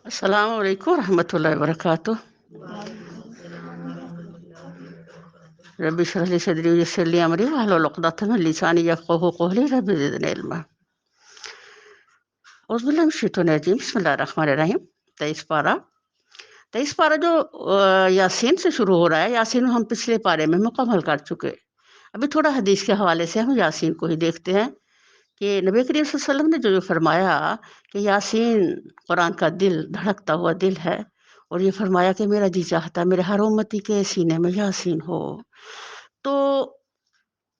السلام علیکم ورحمۃ اللہ وبرکاتہ۔ رب اشرح لي صدري ويسر لي امري واحلل عقدة من لساني يفقهوا قولي رب زدني علما۔ اعوذ باللہ من الشیطان الرجیم، بسم اللہ الرحمن الرحیم۔ 23 پارہ جو یاسین سے شروع ہو رہا ہے، یاسین ہم پچھلے پارے میں مکمل کر چکے۔ ابھی تھوڑا حدیث کے حوالے سے ہم یاسین کو ہی دیکھتے ہیں کہ نبی کریم صلی اللہ علیہ وسلم نے جو فرمایا کہ یاسین قرآن کا دل، دھڑکتا ہوا دل ہے، اور یہ فرمایا کہ میرا جی چاہتا ہے میرے ہر امتی کے سینے میں یاسین ہو۔ تو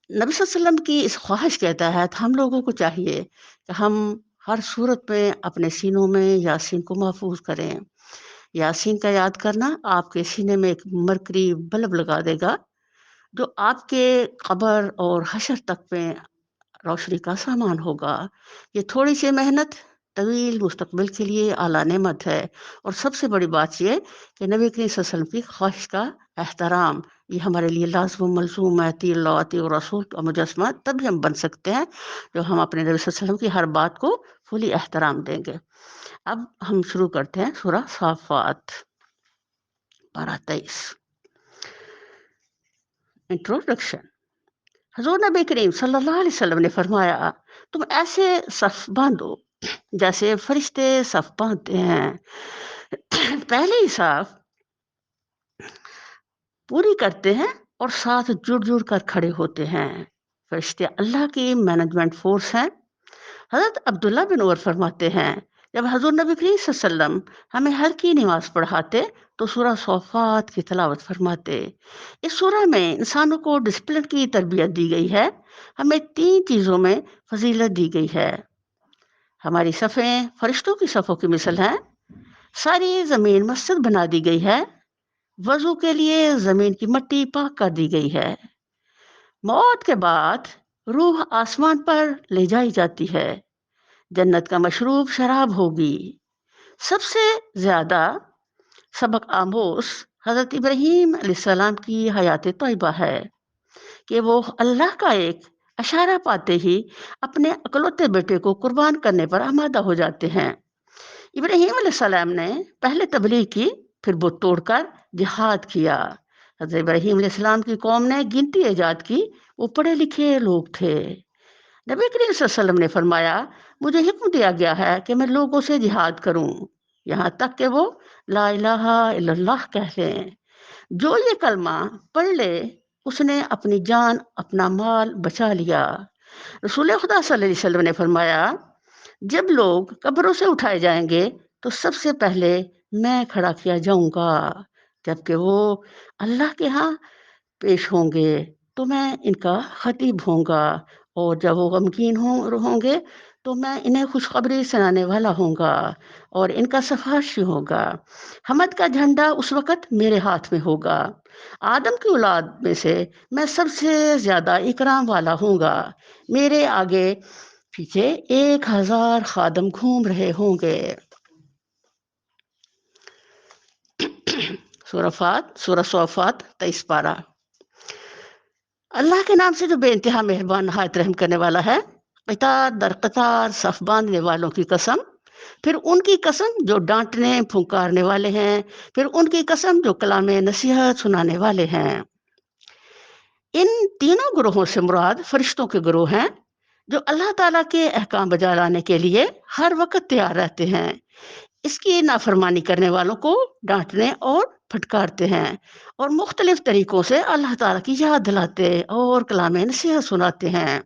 نبی صلی اللہ علیہ وسلم کی اس خواہش کے تحت ہم لوگوں کو چاہیے کہ ہم ہر صورت میں اپنے سینوں میں یاسین کو محفوظ کریں۔ یاسین کا یاد کرنا آپ کے سینے میں ایک مرکری بلب لگا دے گا جو آپ کے قبر اور حشر تک میں روشنی کا سامان ہوگا۔ یہ تھوڑی سی محنت طویل مستقبل کے لیے اعلیٰ نعمت ہے، اور سب سے بڑی بات یہ کہ نبی کریم صلی اللہ علیہ وسلم کی خواہش کا احترام یہ ہمارے لیے لازم و ملزوم ہے۔ اطیعوا اللہ واطیعوا الرسول کا مجسمہ تب ہم بن سکتے ہیں جو ہم اپنے نبی صلی اللہ علیہ وسلم کی ہر بات کو فلی احترام دیں گے۔ اب ہم شروع کرتے ہیں سورہ صافات، پارہ 23۔ انٹروڈکشن۔ حضور نبی کریم صلی اللہ علیہ وسلم نے فرمایا، تم ایسے صف باندھو جیسے فرشتے صف باندھتے ہیں۔ پہلی صف پوری کرتے ہیں اور ساتھ جڑ جڑ کر کھڑے ہوتے ہیں۔ فرشتے اللہ کی مینجمنٹ فورس ہیں۔ حضرت عبداللہ بن عمر فرماتے ہیں، جب حضور نبی کریم صلی اللہ علیہ وسلم ہمیں ہر کی نماز پڑھاتے تو سورہ صافات کی تلاوت فرماتے۔ اس سورہ میں انسانوں کو ڈسپلن کی تربیت دی گئی ہے۔ ہمیں 3 چیزوں میں فضیلت دی گئی ہے۔ ہماری صفیں فرشتوں کی صفوں کی مثل ہیں۔ ساری زمین مسجد بنا دی گئی ہے۔ وضو کے لیے زمین کی مٹی پاک کر دی گئی ہے۔ موت کے بعد روح آسمان پر لے جائی جاتی ہے۔ جنت کا مشروب شراب ہوگی۔ سب سے زیادہ سبق آموز حضرت ابراہیم علیہ السلام کی حیات طیبہ ہے کہ وہ اللہ کا ایک اشارہ پاتے ہی اپنے اکلوتے بیٹے کو قربان کرنے پر آمادہ ہو جاتے ہیں۔ ابراہیم علیہ السلام نے پہلے تبلیغ کی، پھر بت توڑ کر جہاد کیا۔ حضرت ابراہیم علیہ السلام کی قوم نے گنتی ایجاد کی، وہ پڑھے لکھے لوگ تھے۔ نبی کریم صلی اللہ علیہ وسلم نے فرمایا، مجھے حکم دیا گیا ہے کہ میں لوگوں سے جہاد کروں یہاں تک کہ وہ لا الہ الا اللہ کہہ لیں۔ جو یہ کلمہ پڑھ لے اس نے اپنی جان اپنا مال بچا لیا۔ رسول خدا صلی اللہ علیہ وسلم نے فرمایا، جب لوگ قبروں سے اٹھائے جائیں گے تو سب سے پہلے میں کھڑا کیا جاؤں گا، جبکہ وہ اللہ کے ہاں پیش ہوں گے تو میں ان کا خطیب ہوں گا، اور جب وہ غمگین ہوں گے تو میں انہیں خوشخبری سنانے والا ہوں گا اور ان کا سفارشی ہوگا۔ حمد کا جھنڈا اس وقت میرے ہاتھ میں ہوگا۔ آدم کی اولاد میں سے میں سب سے زیادہ اکرام والا ہوں گا۔ میرے آگے پیچھے 1000 خادم گھوم رہے ہوں گے۔ سورہ صافات 23 پارہ۔ اللہ کے نام سے جو بے انتہا مہربان نہایت رحم کرنے والا ہے۔ قطار در قطار صف باندھنے والوں کی قسم، پھر ان کی قسم جو ڈانٹنے پھنکارنے والے ہیں، پھر ان کی قسم جو کلام نصیحت سنانے والے ہیں۔ ان تینوں گروہوں سے مراد فرشتوں کے گروہ ہیں جو اللہ تعالیٰ کے احکام بجا لانے کے لیے ہر وقت تیار رہتے ہیں۔ اس کی نافرمانی کرنے والوں کو ڈانٹنے اور پھٹکارتے ہیں، اور مختلف طریقوں سے اللہ تعالیٰ کی یاد دلاتے اور کلام نصیحت سناتے ہیں۔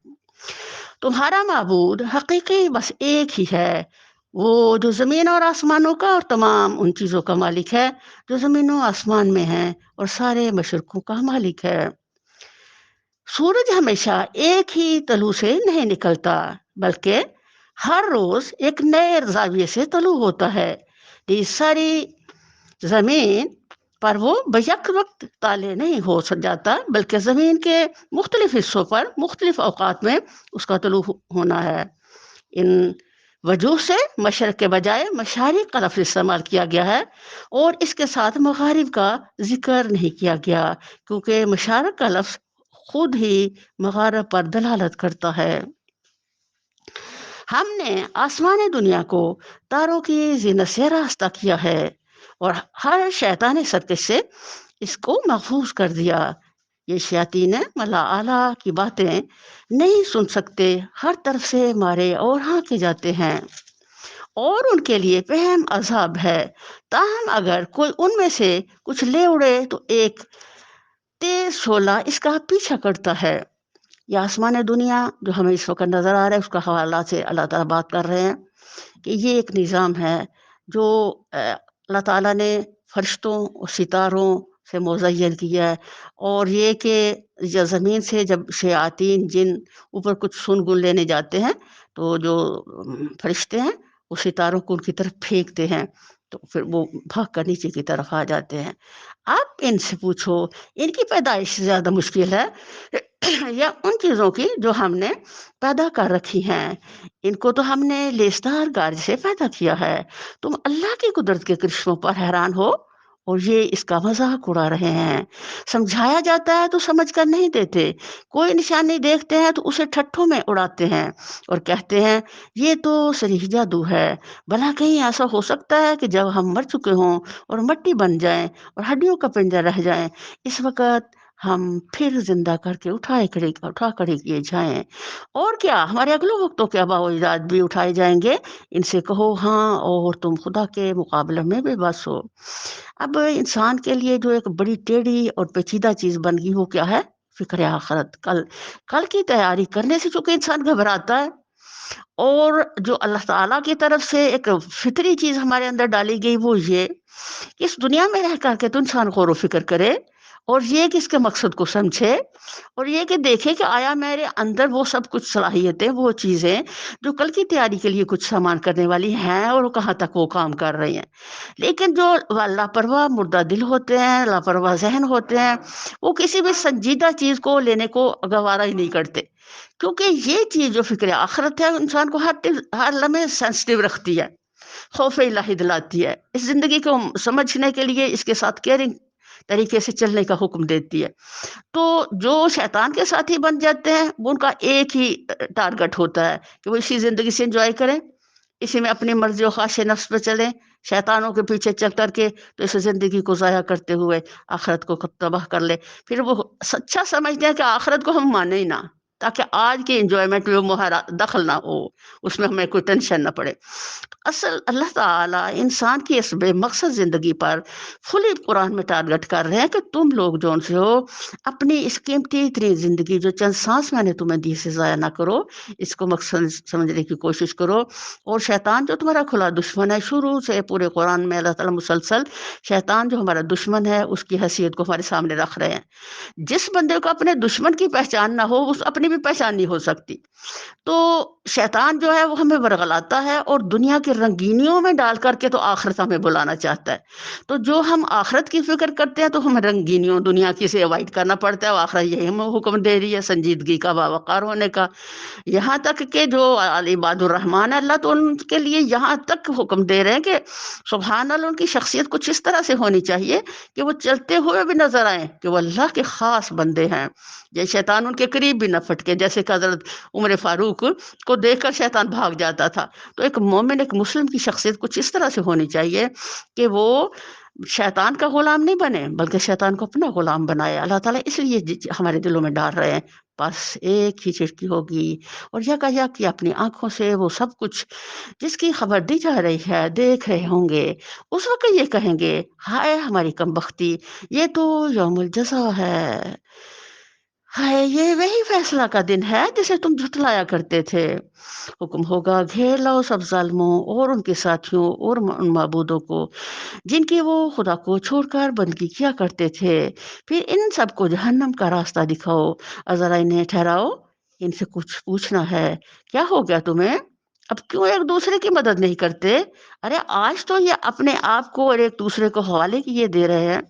تمہارا معبود حقیقی بس ایک ہی ہے، وہ جو زمین اور آسمانوں کا اور تمام ان چیزوں کا مالک ہے جو زمین و آسمان میں ہیں، اور سارے مشرقوں کا مالک ہے۔ سورج ہمیشہ ایک ہی طلوع سے نہیں نکلتا، بلکہ ہر روز ایک نئے زاویے سے طلوع ہوتا ہے۔ یہ ساری زمین پر وہ بیک وقت طالع نہیں ہو جاتا، بلکہ زمین کے مختلف حصوں پر مختلف اوقات میں اس کا طلوع ہونا ہے۔ ان وجوہ سے مشرق کے بجائے مشارق کا لفظ استعمال کیا گیا ہے، اور اس کے ساتھ مغارب کا ذکر نہیں کیا گیا، کیونکہ مشارق کا لفظ خود ہی مغارب پر دلالت کرتا ہے۔ ہم نے آسمانی دنیا کو تاروں کی زینت سے راستہ کیا ہے اور ہر شیطانی سرکش سے اس کو محفوظ کر دیا۔ یہ شیاطین ملا اعلیٰ کی باتیں نہیں سن سکتے، ہر طرف سے مارے اور ہانکے جاتے ہیں اور ان کے لیے پہم عذاب ہے۔ تاہم اگر کوئی ان میں سے کچھ لے اڑے تو ایک تیز شعلہ اس کا پیچھا کرتا ہے۔ یہ آسمان دنیا جو ہمیں اس وقت نظر آ رہا ہے، اس کا حوالہ سے اللہ تعالیٰ بات کر رہے ہیں کہ یہ ایک نظام ہے جو اللہ تعالیٰ نے فرشتوں اور ستاروں سے مزین کیا ہے، اور یہ کہ یا زمین سے جب شیاطین جن اوپر کچھ سن گن لینے جاتے ہیں تو جو فرشتے ہیں وہ ستاروں کو ان کی طرف پھینکتے ہیں، تو پھر وہ بھاگ کر نیچے کی طرف آ جاتے ہیں۔ آپ ان سے پوچھو ان کی پیدائش سے زیادہ مشکل ہے یا ان چیزوں کی جو ہم نے پیدا کر رکھی ہیں؟ ان کو تو ہم نے لیسدار گارج سے پیدا کیا ہے۔ تم اللہ کی قدرت کے کرشموں پر حیران ہو اور یہ اس کا مذاق اڑا رہے ہیں۔ سمجھایا جاتا ہے تو سمجھ کر نہیں دیتے، کوئی نشانی دیکھتے ہیں تو اسے ٹھٹھوں میں اڑاتے ہیں اور کہتے ہیں یہ تو صریح جادو ہے۔ بھلا کہیں ایسا ہو سکتا ہے کہ جب ہم مر چکے ہوں اور مٹی بن جائیں اور ہڈیوں کا پنجر رہ جائیں، اس وقت ہم پھر زندہ کر کے اٹھا کھڑے کیے جائیں؟ اور کیا ہمارے اگلے وقتوں کے آباء و اجداد بھی اٹھائے جائیں گے؟ ان سے کہو ہاں، اور تم خدا کے مقابلے میں بے بس ہو۔ اب انسان کے لیے جو ایک بڑی ٹیڑھی اور پیچیدہ چیز بن گئی وہ کیا ہے؟ فکر آخرت، کل کی تیاری کرنے سے چونکہ انسان گھبراتا ہے، اور جو اللہ تعالیٰ کی طرف سے ایک فطری چیز ہمارے اندر ڈالی گئی وہ یہ کہ اس دنیا میں رہ کر کے تو انسان غور و فکر کرے، اور یہ کہ اس کے مقصد کو سمجھے، اور یہ کہ دیکھے کہ آیا میرے اندر وہ سب کچھ صلاحیتیں، وہ چیزیں جو کل کی تیاری کے لیے کچھ سامان کرنے والی ہیں، اور وہ کہاں تک وہ کام کر رہی ہیں۔ لیکن جو لاپرواہ مردہ دل ہوتے ہیں، لاپرواہ ذہن ہوتے ہیں، وہ کسی بھی سنجیدہ چیز کو لینے کو گوارا ہی نہیں کرتے، کیونکہ یہ چیز جو فکر آخرت ہے انسان کو ہر لمحے سینسٹیو رکھتی ہے، خوف الہی دلاتی ہے، اس زندگی کو سمجھنے کے لیے اس کے ساتھ کیئرنگ طریقے سے چلنے کا حکم دیتی ہے۔ تو جو شیطان کے ساتھی بن جاتے ہیں وہ ان کا ایک ہی ٹارگٹ ہوتا ہے کہ وہ اسی زندگی سے انجوائے کریں، اسی میں اپنی مرضی و خواہش نفس پہ چلیں، شیطانوں کے پیچھے چل کر کے تو اس زندگی کو ضائع کرتے ہوئے آخرت کو تباہ کر لے۔ پھر وہ سچا سمجھتے ہیں کہ آخرت کو ہم مانیں ہی نہ، تاکہ آج کی انجوائمنٹ میں ہمارا دخل نہ ہو، اس میں ہمیں کوئی ٹینشن نہ پڑے۔ اصل اللہ تعالیٰ انسان کی اس بے مقصد زندگی پر کھلی قرآن میں ٹارگٹ کر رہے ہیں کہ تم لوگ جون سے ہو اپنی اس قیمتی ترین زندگی جو چند سانس میں نے تمہیں دی سے ضائع نہ کرو، اس کو مقصد سمجھنے کی کوشش کرو۔ اور شیطان جو تمہارا کھلا دشمن ہے، شروع سے پورے قرآن میں اللہ تعالیٰ مسلسل شیطان جو ہمارا دشمن ہے اس کی حیثیت کو ہمارے سامنے رکھ رہے ہیں۔ جس بندے کو اپنے دشمن کی پہچان نہ ہو اس اپنی بھی پہچان نہیں ہو سکتی۔ تو شیطان جو ہے وہ ہمیں ورغلاتا ہے اور دنیا کی رنگینیوں میں ڈال کر کے تو آخرت ہمیں بلانا چاہتا ہے۔ تو جو ہم آخرت کی فکر کرتے ہیں تو ہمیں رنگینیوں دنیا کی سے اوائڈ کرنا پڑتا ہے، اور آخرت یہی ہمیں حکم دے رہی ہے سنجیدگی کا، باوقار ہونے کا۔ یہاں تک کہ جو عباد الرحمان ہے اللہ تو ان کے لیے یہاں تک حکم دے رہے ہیں کہ سبحان اللہ ان کی شخصیت کچھ اس طرح سے ہونی چاہیے کہ وہ چلتے ہوئے بھی نظر آئیں کہ وہ اللہ کے خاص بندے ہیں، یہ شیطان ان کے قریب بھی نہ پھٹکے، جیسے کہ حضرت عمر فاروق کو دیکھ کر شیطان بھاگ جاتا تھا۔ تو ایک مومن، ایک مسلم کی شخصیت کچھ اس طرح سے ہونی چاہیے کہ وہ شیطان کا غلام نہیں بنے بلکہ شیطان کو اپنا غلام بنائے۔ اللہ تعالیٰ اس لیے ہمارے دلوں میں ڈال رہے ہیں بس ایک ہی چٹکی ہوگی اور یکایک اپنی آنکھوں سے وہ سب کچھ جس کی خبر دی جا رہی ہے دیکھ رہے ہوں گے۔ اس وقت یہ کہیں گے ہائے ہماری کم بختی، یہ تو یوم الجزا ہے، ہائے یہ وہی فیصلہ کا دن ہے جسے تم جھٹلایا کرتے تھے۔ حکم ہوگا گھیر لاؤ سب ظالموں اور ان کے ساتھیوں اور ان معبودوں کو جن کی وہ خدا کو چھوڑ کر بندگی کیا کرتے تھے، پھر ان سب کو جہنم کا راستہ دکھاؤ اور ذرا انہیں ٹھہراؤ، ان سے کچھ پوچھنا ہے۔ کیا ہو گیا تمہیں؟ اب کیوں ایک دوسرے کی مدد نہیں کرتے؟ ارے آج تو یہ اپنے آپ کو اور ایک دوسرے کو حوالے کیے دے رہے ہیں۔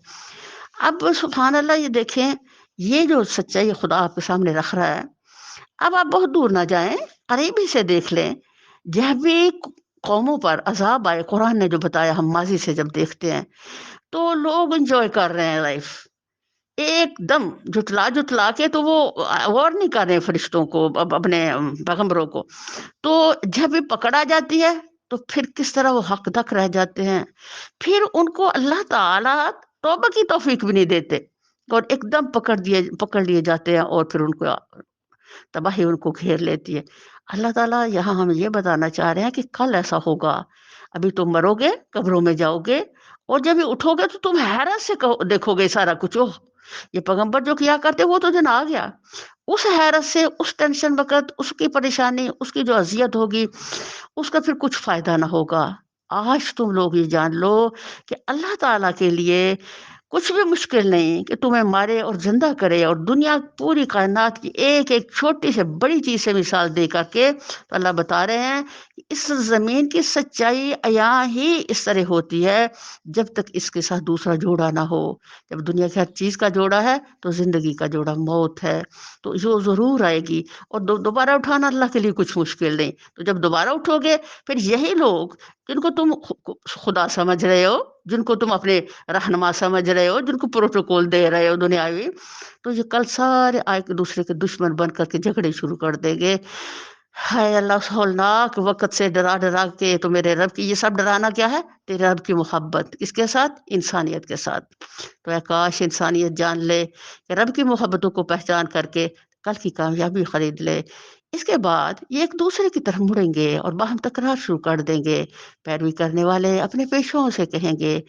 اب سبحان اللہ، یہ دیکھیں یہ جو سچائی خدا آپ کے سامنے رکھ رہا ہے، اب آپ بہت دور نہ جائیں، قریبی سے دیکھ لیں۔ جب بھی قوموں پر عذاب آئے، قرآن نے جو بتایا ہم ماضی سے جب دیکھتے ہیں تو لوگ انجوائے کر رہے ہیں لائف، ایک دم جھٹلا جھٹلا کے تو وہ غور نہیں کر رہے فرشتوں کو، اپنے پیغمبروں کو، تو جب یہ پکڑا جاتی ہے تو پھر کس طرح وہ حق تک رہ جاتے ہیں، پھر ان کو اللہ تعالی توبہ کی توفیق بھی نہیں دیتے، اور ایک دم پکڑ لیے جاتے ہیں، اور پھر ان کو تباہی ان کو گھیر لیتی ہے۔ اللہ تعالیٰ یہاں ہمیں یہ بتانا چاہ رہے ہیں کہ کل ایسا ہوگا، ابھی تم مرو گے، قبروں میں جاؤ گے، اور جب یہ اٹھو گے تو تم حیرت سے دیکھو گے سارا کچھ، اوہ یہ پیغمبر جو کیا کرتے وہ تو دن آ گیا۔ اس حیرت سے، اس ٹینشن وقت، اس کی پریشانی، اس کی جو اذیت ہوگی، اس کا پھر کچھ فائدہ نہ ہوگا۔ آج تم لوگ یہ جان لو کہ اللہ تعالیٰ کے لیے کچھ بھی مشکل نہیں کہ تمہیں مارے اور زندہ کرے، اور دنیا پوری کائنات کی ایک ایک چھوٹی سے بڑی چیز سے مثال دے کر کے تو اللہ بتا رہے ہیں کہ اس زمین کی سچائی عیاں ہی اس طرح ہوتی ہے جب تک اس کے ساتھ دوسرا جوڑا نہ ہو۔ جب دنیا کی ہر چیز کا جوڑا ہے تو زندگی کا جوڑا موت ہے، تو جو ضرور آئے گی، اور دوبارہ اٹھانا اللہ کے لیے کچھ مشکل نہیں۔ تو جب دوبارہ اٹھو گے، پھر یہی لوگ جن کو تم خدا سمجھ رہے ہو، جن کو تم اپنے رہنما سمجھ رہے ہو، جن کو پروٹوکول دے رہے ہو دنیاوی، تو یہ کل سارے ایک دوسرے کے دشمن بن کر کے جھگڑے شروع کر دیں گے۔ ہائے اللہ، ہولناک وقت سے ڈرا ڈرا کے تو میرے رب کی، یہ سب ڈرانا کیا ہے؟ تیرے رب کی محبت، کس کے ساتھ؟ انسانیت کے ساتھ۔ تو اے کاش انسانیت جان لے کہ رب کی محبتوں کو پہچان کر کے کل کی کامیابی خرید لے۔ اس کے بعد یہ ایک دوسرے کی طرف مڑیں گے اور باہم تکرار شروع کر دیں گے۔ پیروی کرنے والے اپنے پیشوں سے کہیں گے،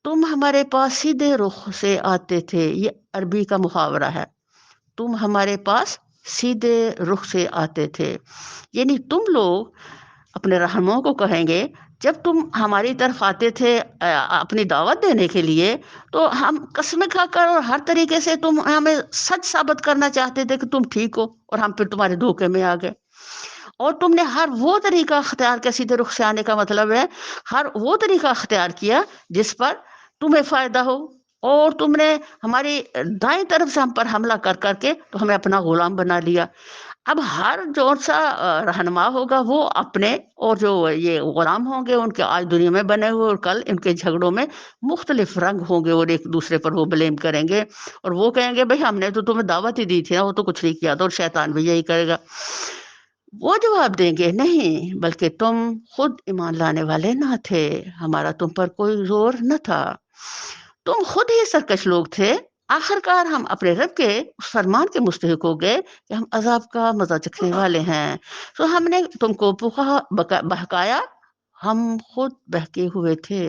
تم ہمارے پاس سیدھے رخ سے آتے تھے۔ یہ عربی کا محاورہ ہے، تم ہمارے پاس سیدھے رخ سے آتے تھے، یعنی تم لوگ اپنے رہنماؤں کو کہیں گے جب تم ہماری طرف آتے تھے اپنی دعوت دینے کے لیے، تو ہم قسمیں کھا کر اور ہر طریقے سے تم ہمیں سچ ثابت کرنا چاہتے تھے کہ تم ٹھیک ہو، اور ہم پھر تمہارے دھوکے میں آ گئے، اور تم نے ہر وہ طریقہ اختیار کیا۔ سیدھے رخ سے آنے کا مطلب ہے ہر وہ طریقہ اختیار کیا جس پر تمہیں فائدہ ہو، اور تم نے ہماری دائیں طرف سے ہم پر حملہ کر کر کے تو ہمیں اپنا غلام بنا لیا۔ اب ہر جو سا رہنما ہوگا وہ اپنے، اور جو یہ غلام ہوں گے ان کے آج دنیا میں بنے ہوئے، اور کل ان کے جھگڑوں میں مختلف رنگ ہوں گے، اور ایک دوسرے پر وہ بلیم کریں گے، اور وہ کہیں گے بھئی ہم نے تو تمہیں دعوت ہی دی تھی نا، وہ تو کچھ نہیں کیا تھا، اور شیطان بھی یہی کرے گا۔ وہ جواب دیں گے، نہیں بلکہ تم خود ایمان لانے والے نہ تھے، ہمارا تم پر کوئی زور نہ تھا، تم خود ہی سرکش لوگ تھے۔ آخر کار ہم اپنے رب کے اس فرمان کے مستحق ہو گئے کہ ہم عذاب کا مزہ چکھنے والے ہیں، تو ہم نے تم کو بہکایا، ہم خود بہکے ہوئے تھے۔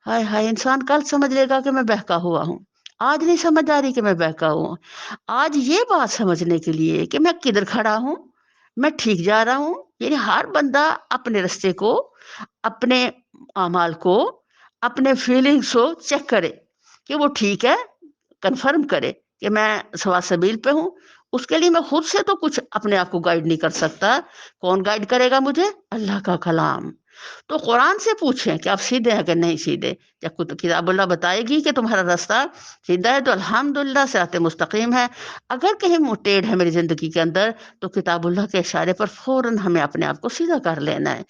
ہائے ہائے، انسان کل سمجھ لے گا کہ میں بہکا ہوا ہوں، آج نہیں سمجھ آ رہی کہ میں بہکا ہوں۔ آج یہ بات سمجھنے کے لیے کہ میں کدھر کھڑا ہوں، میں ٹھیک جا رہا ہوں، یعنی ہر بندہ اپنے رستے کو، اپنے اعمال کو، اپنے فیلنگس کو چیک کرے کہ وہ ٹھیک ہے، کنفرم کرے کہ میں سوا سبیل پہ ہوں۔ اس کے لیے میں خود سے تو کچھ اپنے آپ کو گائیڈ نہیں کر سکتا، کون گائیڈ کرے گا مجھے؟ اللہ کا کلام۔ تو قرآن سے پوچھیں کہ آپ سیدھے ہیں کہ نہیں سیدھے، جب کتاب اللہ بتائے گی کہ تمہارا راستہ سیدھا ہے تو الحمدللہ صراط مستقیم ہے، اگر کہیں ٹیڑھ ہے میری زندگی کے اندر تو کتاب اللہ کے اشارے پر فوراً ہمیں اپنے آپ کو سیدھا کر لینا ہے۔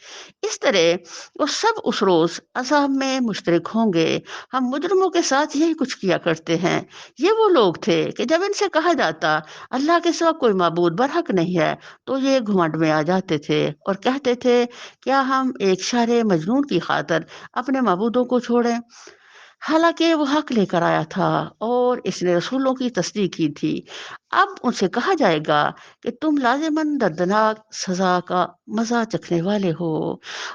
اس طرح وہ سب اس روز عذاب میں مشترک ہوں گے۔ ہم مجرموں کے ساتھ یہی کچھ کیا کرتے ہیں۔ یہ وہ لوگ تھے کہ جب ان سے کہا جاتا اللہ کے سوا کوئی معبود برحق نہیں ہے تو یہ گھمنڈ میں آ جاتے تھے اور کہتے تھے کیا ہم ایک شاعر مجنون کی خاطر اپنے معبودوں کو چھوڑیں، حالانکہ وہ حق لے کر آیا تھا اور اس نے رسولوں کی تصدیق کی تھی۔ اب ان سے کہا جائے گا کہ تم لازماً دردناک سزا کا مزہ چکھنے والے ہو،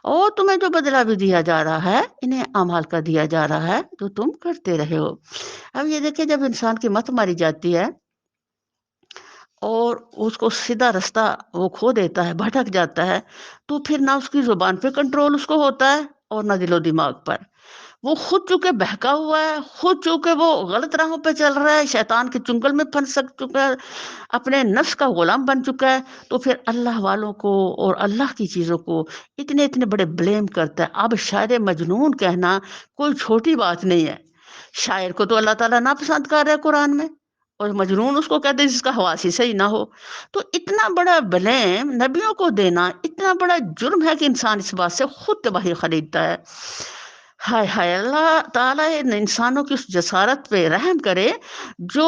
اور تمہیں جو بدلہ بھی دیا جا رہا ہے انہیں اعمال کا دیا جا رہا ہے جو تم کرتے رہے ہو۔ اب یہ دیکھیں جب انسان کی مت ماری جاتی ہے اور اس کو سیدھا رستہ وہ کھو دیتا ہے، بھٹک جاتا ہے، تو پھر نہ اس کی زبان پہ کنٹرول اس کو ہوتا ہے اور نہ دل و دماغ پر۔ وہ خود چونکہ بہکا ہوا ہے، خود چونکہ وہ غلط راہوں پہ چل رہا ہے، شیطان کے چنگل میں پھنس چکا ہے، اپنے نفس کا غلام بن چکا ہے، تو پھر اللہ والوں کو اور اللہ کی چیزوں کو اتنے اتنے بڑے بلیم کرتا ہے۔ اب شاعر مجنون کہنا کوئی چھوٹی بات نہیں ہے، شاعر کو تو اللہ تعالیٰ ناپسند کر رہا ہے قرآن میں، اور مجنون اس کو کہتے ہیں جس کا حواس ہی صحیح نہ ہو۔ تو اتنا بڑا بلیم نبیوں کو دینا اتنا بڑا جرم ہے کہ انسان اس بات سے خود تباہی خریدتا ہے۔ ہائے ہائے! اللہ تعالیٰ ان انسانوں کی اس جسارت پہ رحم کرے جو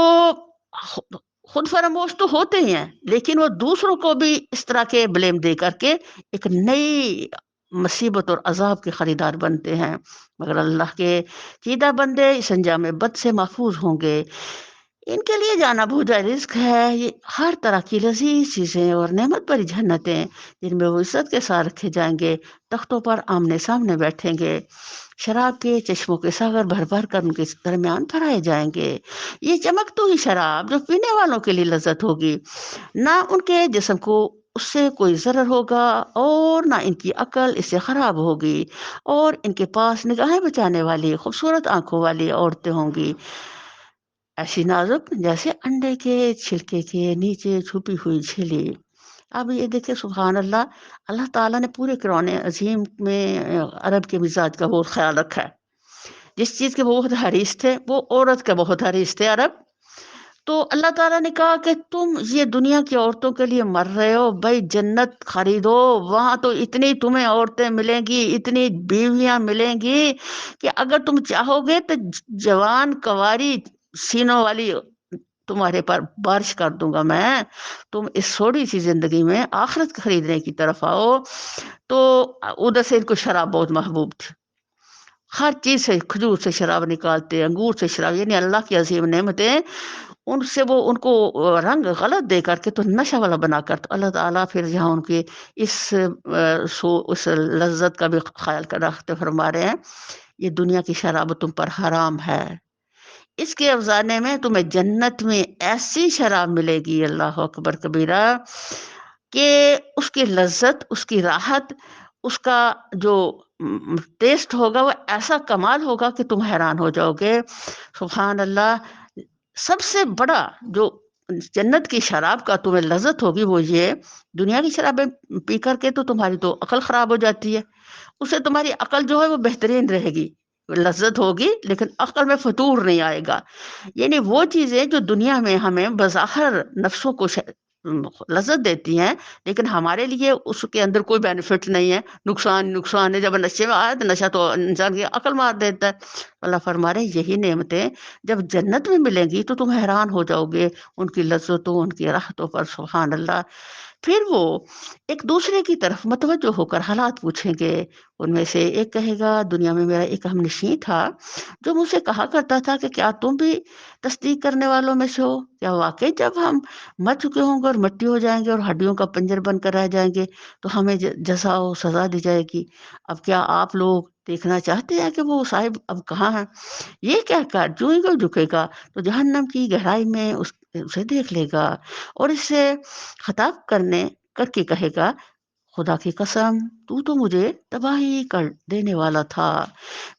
خود خود فراموش تو ہوتے ہی ہیں، لیکن وہ دوسروں کو بھی اس طرح کے بلیم دے کر کے ایک نئی مصیبت اور عذاب کے خریدار بنتے ہیں، مگر اللہ کے چیدہ بندے اس انجام بد سے محفوظ ہوں گے۔ ان کے لیے جانا بھوجا رزق ہے، یہ ہر طرح کی لذیذ چیزیں اور نعمت بھری جنتیں جن میں وہ عزت کے ساتھ رکھے جائیں گے، تختوں پر آمنے سامنے بیٹھیں گے، شراب کے چشموں کے ساغر بھر بھر کر ان کے درمیان پھرائے جائیں گے۔ یہ چمکتی ہوئی شراب جو پینے والوں کے لیے لذت ہوگی، نہ ان کے جسم کو اس سے کوئی ضرر ہوگا اور نہ ان کی عقل اس سے خراب ہوگی، اور ان کے پاس نگاہیں بچانے والی خوبصورت آنکھوں والی عورتیں ہوں گی، ایسی نازک جیسے انڈے کے چھلکے کے نیچے چھپی ہوئی جھلی۔ اب یہ دیکھیں سبحان اللہ، اللہ تعالیٰ نے پورے قرآن عظیم میں عرب کے مزاج کا بہت خیال رکھا ہے۔ جس چیز کے وہ بہت حریص تھے، وہ عورت کے بہت حریص تھے عرب۔ تو اللہ تعالیٰ نے کہا کہ تم یہ دنیا کی عورتوں کے لیے مر رہے ہو، بھائی جنت خریدو، وہاں تو اتنی تمہیں عورتیں ملیں گی، اتنی بیویاں ملیں گی کہ اگر تم چاہو گے تو جوان کنواری سینوں والی تمہارے پر بارش کر دوں گا میں۔ تم اس تھوڑی سی زندگی میں آخرت خریدنے کی طرف آؤ۔ تو ادھر سے ان کو شراب بہت محبوب تھی، ہر چیز سے، کھجور سے شراب نکالتے، انگور سے شراب، یعنی اللہ کی عظیم نعمتیں، ان سے وہ ان کو رنگ غلط دے کر کے تو نشہ والا بنا کر، تو اللہ تعالیٰ پھر یہاں ان کی اس اس لذت کا بھی خیال کر رکھتے فرما رہے ہیں، یہ دنیا کی شراب تم پر حرام ہے، اس کے افزانے میں تمہیں جنت میں ایسی شراب ملے گی، اللہ اکبر کبیرہ، کہ اس کی لذت، اس کی راحت، اس کا جو ٹیسٹ ہوگا وہ ایسا کمال ہوگا کہ تم حیران ہو جاؤ گے۔ سبحان اللہ! سب سے بڑا جو جنت کی شراب کا تمہیں لذت ہوگی وہ یہ، دنیا کی شرابیں پی کر کے تو تمہاری تو عقل خراب ہو جاتی ہے، اس سے تمہاری عقل جو ہے وہ بہترین رہے گی، لذت ہوگی لیکن عقل میں فتور نہیں آئے گا۔ یعنی وہ چیزیں جو دنیا میں ہمیں بظاہر نفسوں کو لذت دیتی ہیں، لیکن ہمارے لیے اس کے اندر کوئی بینیفٹ نہیں ہے، نقصان نقصان ہے۔ جب نشے میں آئے تو نشہ تو انسان کی عقل مار دیتا ہے۔ اللہ فرما رہے ہیں یہی نعمتیں جب جنت میں ملیں گی تو تم حیران ہو جاؤ گے ان کی لذتوں، ان کی راحتوں پر، سبحان اللہ۔ پھر وہ ایک دوسرے کی طرف متوجہ ہو کر حالات پوچھیں گے، ان میں سے ایک کہے گا دنیا میں میرا ایک ہم نشین تھا جو مجھ سے کہا کرتا تھا کہ کیا تم بھی تصدیق کرنے والوں میں سے ہو؟ کیا واقعی جب ہم مر چکے ہوں گے اور مٹی ہو جائیں گے اور ہڈیوں کا پنجر بن کر رہ جائیں گے تو ہمیں جزا و سزا دی جائے گی؟ اب کیا آپ لوگ دیکھنا چاہتے ہیں کہ وہ صاحب اب کہاں ہیں؟ یہ کہہ کر جو ہی کو جھکے گا تو جہنم کی گہرائی میں اسے دیکھ لے گا اور اس سے خطاب کر کے کہے گا خدا کی قسم تو مجھے تباہی کر دینے والا تھا،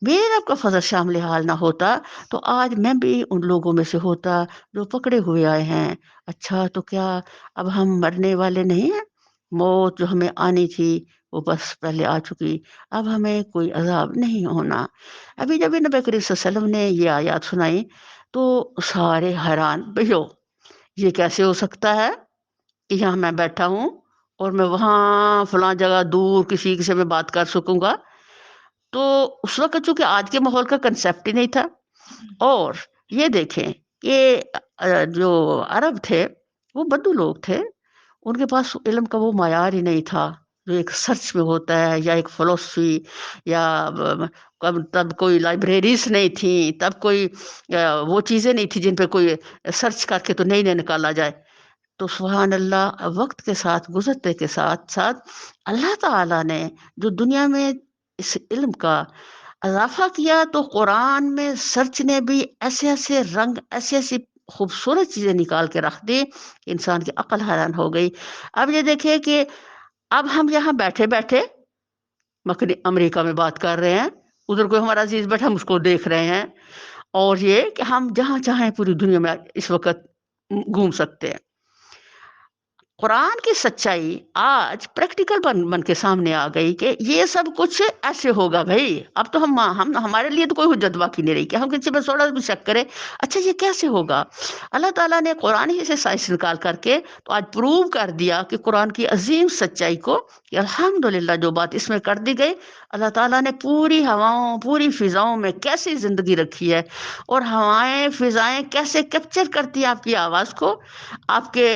میرے رب کا فضل شامل حال نہ ہوتا تو آج میں بھی ان لوگوں میں سے ہوتا جو پکڑے ہوئے آئے ہیں۔ اچھا تو کیا اب ہم مرنے والے نہیں ہیں؟ موت جو ہمیں آنی تھی وہ بس پہلے آ چکی، اب ہمیں کوئی عذاب نہیں ہونا۔ ابھی جب نبی کریم صلی اللہ علیہ وسلم نے یہ آیات سنائی تو سارے حیران، بھائیو یہ کیسے ہو سکتا ہے کہ یہاں میں بیٹھا ہوں اور میں وہاں فلاں جگہ دور کسی سے میں بات کر سکوں گا؟ تو اس وقت چونکہ آج کے ماحول کا کنسیپٹ ہی نہیں تھا، اور یہ دیکھیں کہ جو عرب تھے وہ بدو لوگ تھے، ان کے پاس علم کا وہ معیار ہی نہیں تھا جو ایک سرچ میں ہوتا ہے، یا ایک فلسفی، یا تب کوئی لائبریریز نہیں تھیں، تب کوئی وہ چیزیں نہیں تھیں جن پہ کوئی سرچ کر کے تو نئی نئی نکالا جائے۔ تو سبحان اللہ، وقت کے ساتھ گزرتے کے ساتھ ساتھ اللہ تعالیٰ نے جو دنیا میں اس علم کا اضافہ کیا تو قرآن میں سرچ نے بھی ایسے ایسے رنگ، ایسی ایسی خوبصورت چیزیں نکال کے رکھ دی کہ انسان کی عقل حیران ہو گئی۔ اب یہ دیکھیں کہ اب ہم یہاں بیٹھے بیٹھے امریکہ میں بات کر رہے ہیں، ادھر کوئی ہمارا عزیز بیٹھا ہم اس کو دیکھ رہے ہیں، اور یہ کہ ہم جہاں چاہیں پوری دنیا میں اس وقت گھوم سکتے ہیں۔ قرآن کی سچائی آج پریکٹیکل بن کے سامنے آ گئی کہ یہ سب کچھ ایسے ہوگا بھائی. اب تو ہم ہمارے لیے تو کوئی حجت باقی نہیں رہی کہ ہم کسی پہ تھوڑا بھی شک کریں اچھا یہ کیسے ہوگا. اللہ تعالیٰ نے قرآن ہی سے سائنس نکال کر کے تو آج پروو کر دیا کہ قرآن کی عظیم سچائی کو کہ الحمدللہ جو بات اس میں کر دی گئی. اللہ تعالیٰ نے پوری ہواؤں پوری فضاؤں میں کیسی زندگی رکھی ہے اور ہوائیں فضائیں کیسے کیپچر کرتی ہیں آپ کی آواز کو, آپ کے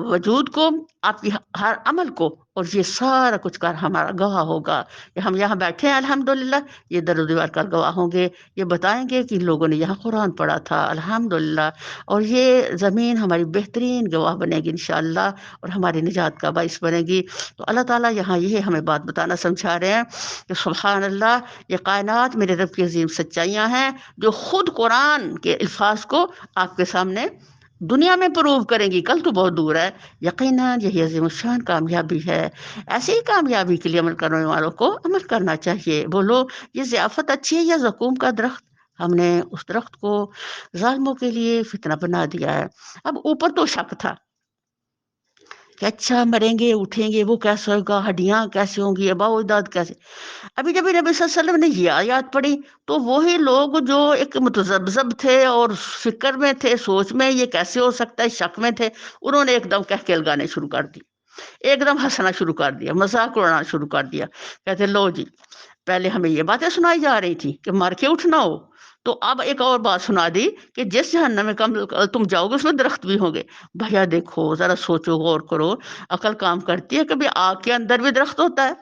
وجود کو, آپ کی ہر عمل کو. اور یہ سارا کچھ کر ہمارا گواہ ہوگا کہ ہم یہاں بیٹھے ہیں الحمدللہ, یہ در و دیوار کا گواہ ہوں گے, یہ بتائیں گے کہ لوگوں نے یہاں قرآن پڑھا تھا الحمدللہ. اور یہ زمین ہماری بہترین گواہ بنے گی انشاءاللہ اور ہماری نجات کا باعث بنے گی. تو اللہ تعالیٰ یہاں یہ ہمیں بات بتانا سمجھا رہے ہیں کہ سبحان اللہ, یہ کائنات میرے رب کی عظیم سچائیاں ہیں جو خود قرآن کے الفاظ کو آپ کے سامنے دنیا میں پروو کریں گی, کل تو بہت دور ہے. یقیناً یہی عظیم الشان کامیابی ہے. ایسی ہی کامیابی کے لیے عمل کرنے والوں کو عمل کرنا چاہیے. بولو یہ ضیافت اچھی ہے یا زقوم کا درخت؟ ہم نے اس درخت کو ظالموں کے لیے فتنہ بنا دیا ہے. اب اوپر تو شک تھا کہ اچھا مریں گے اٹھیں گے وہ کیسے ہوگا, ہڈیاں کیسے ہوں گی, ابا اجداد کیسے. ابھی جب نبی صلی اللہ علیہ وسلم نے یہ آیات پڑھی تو وہی لوگ جو ایک متذبذب تھے اور فکر میں تھے, سوچ میں یہ کیسے ہو سکتا ہے, شک میں تھے, انہوں نے ایک دم کہہ لگانے شروع کر دی, ایک دم ہنسنا شروع کر دیا, مذاق اڑانا شروع کر دیا. کہتے لو جی پہلے ہمیں یہ باتیں سنائی جا رہی تھی کہ مر کے اٹھنا ہو, تو اب ایک اور بات سنا دی کہ جس جہنم میں تم جاؤ گے اس میں درخت بھی ہوں گے. بھیا دیکھو ذرا سوچو غور کرو, عقل کام کرتی ہے, کبھی آگ کے اندر بھی درخت ہوتا ہے.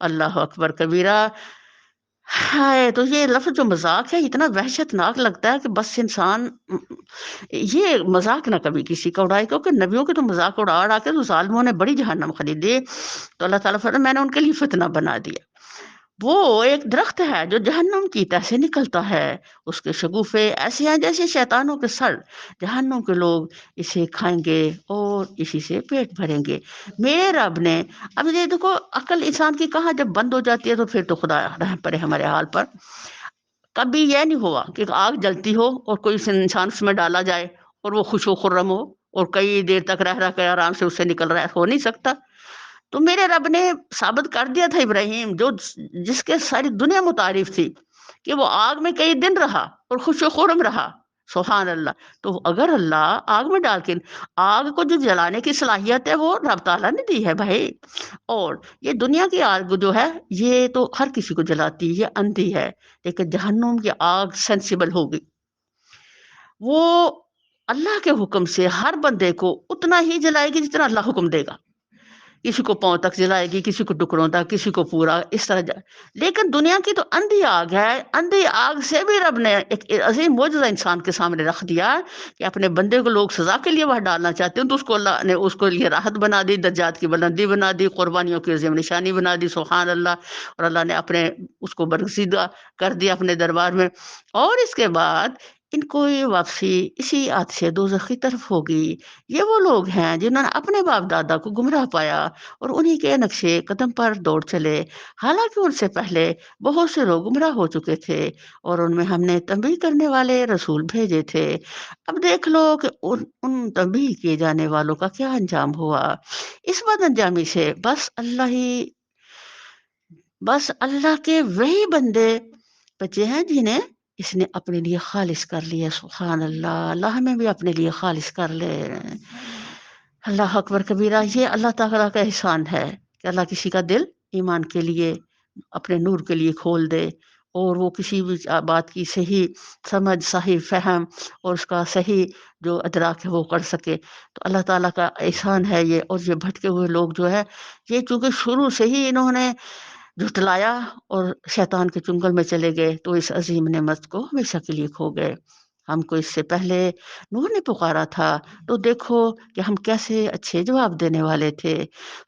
اللہ اکبر کبیرہ. ہائے, تو یہ لفظ جو مذاق ہے اتنا وحشت ناک لگتا ہے کہ بس انسان یہ مذاق نہ کبھی کسی کا اڑائے, کیونکہ نبیوں کے تو مذاق اڑا کے تو ظالموں نے بڑی جہنم خریدی. تو اللہ تعالیٰ فرماتا میں نے ان کے لیے فتنہ بنا دیا. وہ ایک درخت ہے جو جہنم کی تہ سے نکلتا ہے, اس کے شگوفے ایسے ہیں جیسے شیطانوں کے سر. جہنم کے لوگ اسے کھائیں گے اور اسی سے پیٹ بھریں گے. میرے رب نے, اب یہ دیکھو عقل انسان کی کہاں جب بند ہو جاتی ہے تو پھر تو خدا رحم پڑے ہمارے حال پر. کبھی یہ نہیں ہوا کہ آگ جلتی ہو اور کوئی انسان اس میں ڈالا جائے اور وہ خوش و خرم ہو اور کئی دیر تک رہ کے آرام سے اس سے نکل رہا ہے, ہو نہیں سکتا. تو میرے رب نے ثابت کر دیا تھا ابراہیم, جو جس کے ساری دنیا متعارف تھی, کہ وہ آگ میں کئی دن رہا اور خوش و خرم رہا. سبحان اللہ. تو اگر اللہ آگ میں ڈال کے, آگ کو جو جلانے کی صلاحیت ہے وہ رب تعالیٰ نے دی ہے بھائی. اور یہ دنیا کی آگ جو ہے یہ تو ہر کسی کو جلاتی ہے, یہ اندھی ہے, لیکن جہنم کی آگ سینسیبل ہوگی. وہ اللہ کے حکم سے ہر بندے کو اتنا ہی جلائے گی جتنا اللہ حکم دے گا. کسی کو پاؤں تک جلائے گی, کسی کو ٹکڑوں تک, کسی کو پورا, اس طرح لیکن دنیا کی تو اندھی آگ ہے. اندھی آگ سے بھی رب نے ایک عظیم معجزہ انسان کے سامنے رکھ دیا کہ اپنے بندے کو لوگ سزا کے لیے وہ ڈالنا چاہتے ہیں تو اس کو اللہ نے اس کو لیے راحت بنا دی, درجات کی بلندی بنا دی, قربانیوں کی عظیم نشانی بنا دی. سبحان اللہ. اور اللہ نے اپنے اس کو برگزیدہ کر دیا اپنے دربار میں. اور اس کے بعد ان کو یہ واپسی اسی آتش دوزخ کی طرف ہوگی. یہ وہ لوگ ہیں جنہوں نے اپنے باپ دادا کو گمراہ پایا اور انہی کے نقشے قدم پر دوڑ چلے, حالانکہ ان سے پہلے بہت سے لوگ گمراہ ہو چکے تھے اور ان میں ہم نے تنبیہ کرنے والے رسول بھیجے تھے. اب دیکھ لو کہ ان تنبیہ کیے جانے والوں کا کیا انجام ہوا. اس بد انجامی سے بس اللہ کے وہی بندے بچے ہیں جنہیں اس نے اپنے لیے خالص کر لیا. سبحان اللہ. اللہ ہمیں بھی اپنے لیے خالص کر لے. اللہ اکبر کبیرہ. یہ اللہ تعالیٰ کا احسان ہے کہ اللہ کسی کا دل ایمان کے لیے اپنے نور کے لیے کھول دے اور وہ کسی بھی بات کی صحیح سمجھ, صحیح فہم اور اس کا صحیح جو ادراک ہے وہ کر سکے. تو اللہ تعالیٰ کا احسان ہے یہ. اور یہ بھٹکے ہوئے لوگ جو ہے یہ چونکہ شروع سے ہی انہوں نے جھٹلایا اور شیطان کے چنگل میں چلے گئے تو اس عظیم نعمت کو ہمیشہ کے لیے کھو گئے. ہم کو اس سے پہلے نوح نے پکارا تھا تو دیکھو کہ ہم کیسے اچھے جواب دینے والے تھے.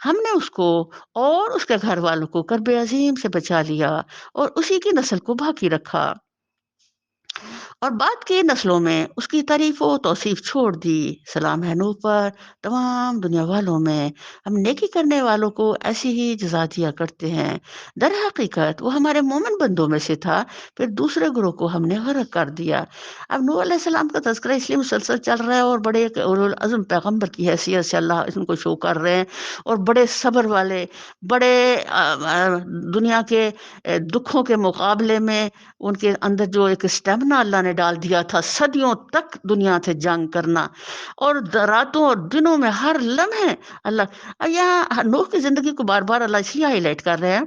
ہم نے اس کو اور اس کے گھر والوں کو کرب عظیم سے بچا لیا اور اسی کی نسل کو باقی رکھا. اور بعد کی نسلوں میں اس کی تعریف و توصیف چھوڑ دی۔ سلام ہے نوح پر، تمام دنیا والوں میں، ہم نیکی کرنے والوں کو ایسی ہی جزا دیا کرتے ہیں۔ در حقیقت وہ ہمارے مومن بندوں میں سے تھا، پھر دوسرے گروہ کو ہم نے غرق کر دیا۔ اب نوح علیہ السلام کا تذکرہ اس لیے مسلسل چل رہا ہے، اور بڑے ایک اولو العزم پیغمبر کی حیثیت سے اللہ ان کو شو کر رہے ہیں، اور بڑے صبر والے، بڑے دنیا کے دکھوں کے مقابلے میں ان کے اندر جو ایک اسٹیمنا اللہ نے ڈال دیا تھا صدیوں تک دنیا سے جنگ کرنا، اور راتوں اور دنوں میں ہر لمحے اللہ، یہاں نوح کی زندگی کو بار بار اللہ اس لیے ہائی لائٹ کر رہے ہیں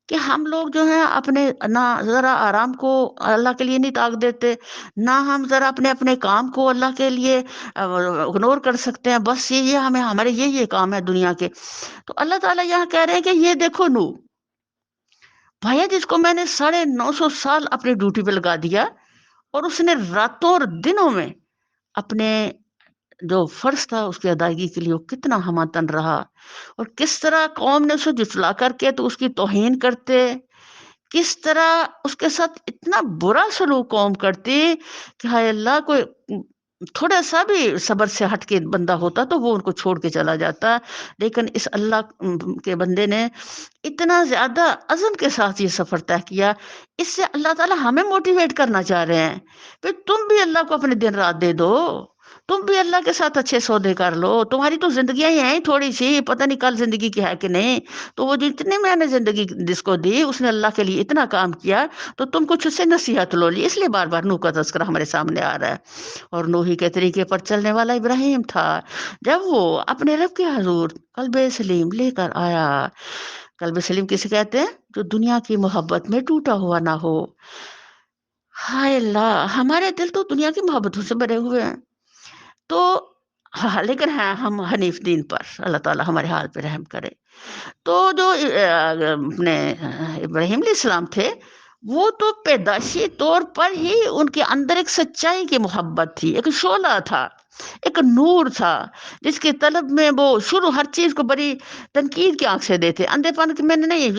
کہ ہم لوگ جو ہیں اپنے نہ ذرا آرام کو اللہ کے لیے نہیں طاق دیتے، نہ ہم ذرا اپنے اپنے کام کو اللہ کے لیے اگنور کر سکتے ہیں، بس یہ ہمیں ہمارے یہ کام ہے دنیا کے۔ تو اللہ تعالیٰ یہاں کہہ رہے ہیں کہ یہ دیکھو نوح بھیا، جس کو میں نے 950 سال اپنی ڈیوٹی پہ لگا دیا، اور اس نے راتوں اور دنوں میں اپنے جو فرض تھا اس کی ادائیگی کے لیے وہ کتنا ہمہ تن رہا، اور کس طرح قوم نے اسے جھٹلا کر کے تو اس کی توہین کرتے، کس طرح اس کے ساتھ اتنا برا سلوک قوم کرتی کہ ہائے اللہ، کوئی تھوڑا سا بھی صبر سے ہٹ کے بندہ ہوتا تو وہ ان کو چھوڑ کے چلا جاتا، لیکن اس اللہ کے بندے نے اتنا زیادہ عزم کے ساتھ یہ سفر طے کیا۔ اس سے اللہ تعالیٰ ہمیں موٹیویٹ کرنا چاہ رہے ہیں کہ تم بھی اللہ کو اپنے دن رات دے دو، تم بھی اللہ کے ساتھ اچھے سودے کر لو، تمہاری تو زندگیاں ہی ہیں تھوڑی سی، پتہ نہیں کل زندگی کی ہے کہ نہیں، تو وہ جتنی میں نے زندگی جس کو دی اس نے اللہ کے لیے اتنا کام کیا، تو تم کچھ اس سے نصیحت لو لی۔ اس لیے بار بار نوح کا تذکرہ ہمارے سامنے آ رہا ہے۔ اور نوحی کے طریقے پر چلنے والا ابراہیم تھا، جب وہ اپنے رب کے حضور قلب سلیم لے کر آیا۔ قلب سلیم کسے کہتے ہیں؟ جو دنیا کی محبت میں ٹوٹا ہوا نہ ہو۔ ہائے اللہ، ہمارے دل تو دنیا کی محبتوں سے بھرے ہوئے ہیں، تو ہاں، لیکن ہیں ہم حنیف دین پر، اللہ تعالیٰ ہمارے حال پہ رحم کرے۔ تو جو اپنے ابراہیم علیہ السلام تھے، وہ تو پیدائشی طور پر ہی ان کے اندر ایک سچائی کی محبت تھی، ایک شعلہ تھا، ایک نور تھا، جس کی طلب میں وہ شروع ہر چیز کو بڑی تنقید کی آنکھ سے دیتے، اندھے پن میں نے نہیں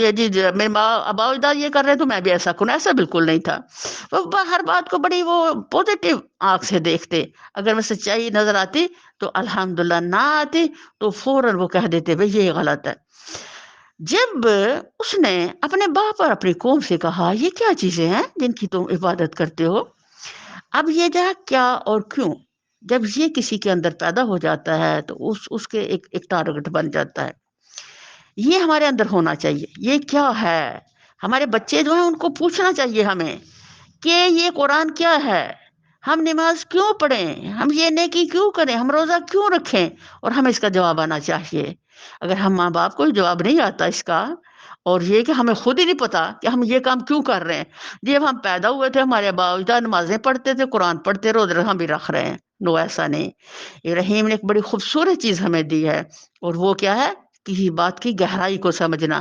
میرے ماں ابا اجداد یہ کر رہے ہیں تو میں بھی ایسا کروں، ایسا بالکل نہیں تھا۔ وہ ہر بات کو بڑی وہ پازیٹیو آنکھ سے دیکھتے، اگر میں سچائی نظر آتی تو الحمدللہ، نہ آتی تو فوراً وہ کہہ دیتے بھئی یہ غلط ہے۔ جب اس نے اپنے باپ اور اپنی قوم سے کہا یہ کیا چیزیں ہیں جن کی تم عبادت کرتے ہو، اب یہ جا کیا اور کیوں، جب یہ کسی کے اندر پیدا ہو جاتا ہے تو اس کے ایک ٹارگٹ بن جاتا ہے، یہ ہمارے اندر ہونا چاہیے، یہ کیا ہے۔ ہمارے بچے جو ہیں ان کو پوچھنا چاہیے ہمیں کہ یہ قرآن کیا ہے، ہم نماز کیوں پڑھیں، ہم یہ نیکی کیوں کریں، ہم روزہ کیوں رکھیں، اور ہمیں اس کا جواب آنا چاہیے۔ اگر ہم ماں باپ کو جواب نہیں آتا اس کا، اور یہ کہ ہمیں خود ہی نہیں پتا کہ ہم یہ کام کیوں کر رہے ہیں، جب ہم پیدا ہوئے تھے ہمارے ابا اجداد نمازیں پڑھتے تھے، قرآن پڑھتے، روزے ہم بھی رکھ رہے ہیں، نو ایسا نہیں۔ ابراہیم نے ایک بڑی خوبصورت چیز ہمیں دی ہے، اور وہ کیا ہے؟ کسی بات کی گہرائی کو سمجھنا۔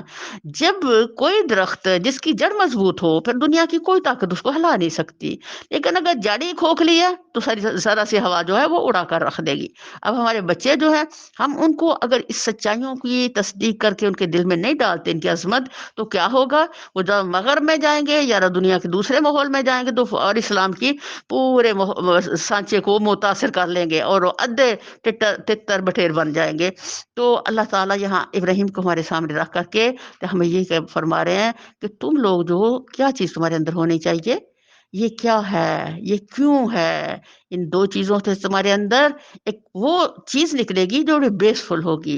جب کوئی درخت جس کی جڑ مضبوط ہو، پھر دنیا کی کوئی طاقت اس کو ہلا نہیں سکتی، لیکن اگر جڑ ہی کھوکھلی ہے تو ذرا سی ہوا جو ہے وہ اڑا کر رکھ دے گی۔ اب ہمارے بچے جو ہیں، ہم ان کو اگر اس سچائیوں کی تصدیق کر کے ان کے دل میں نہیں ڈالتے ان کی عظمت، تو کیا ہوگا؟ وہ جب مغرب میں جائیں گے یا دنیا کے دوسرے ماحول میں جائیں گے تو اور اسلام کی پورے سانچے کو متاثر کر لیں گے، اور وہ ادھے تتر بٹیر بن جائیں گے۔ تو اللہ تعالیٰ یہاں ابراہیم کو ہمارے سامنے رکھ کر کے ہمیں یہ فرما رہے ہیں کہ تم لوگ جو کیا چیز تمہارے اندر ہونی چاہیے، یہ کیا ہے، یہ کیوں ہے، ان دو چیزوں سے تمہارے اندر ایک وہ چیز نکلے گی جو بیسفل ہوگی۔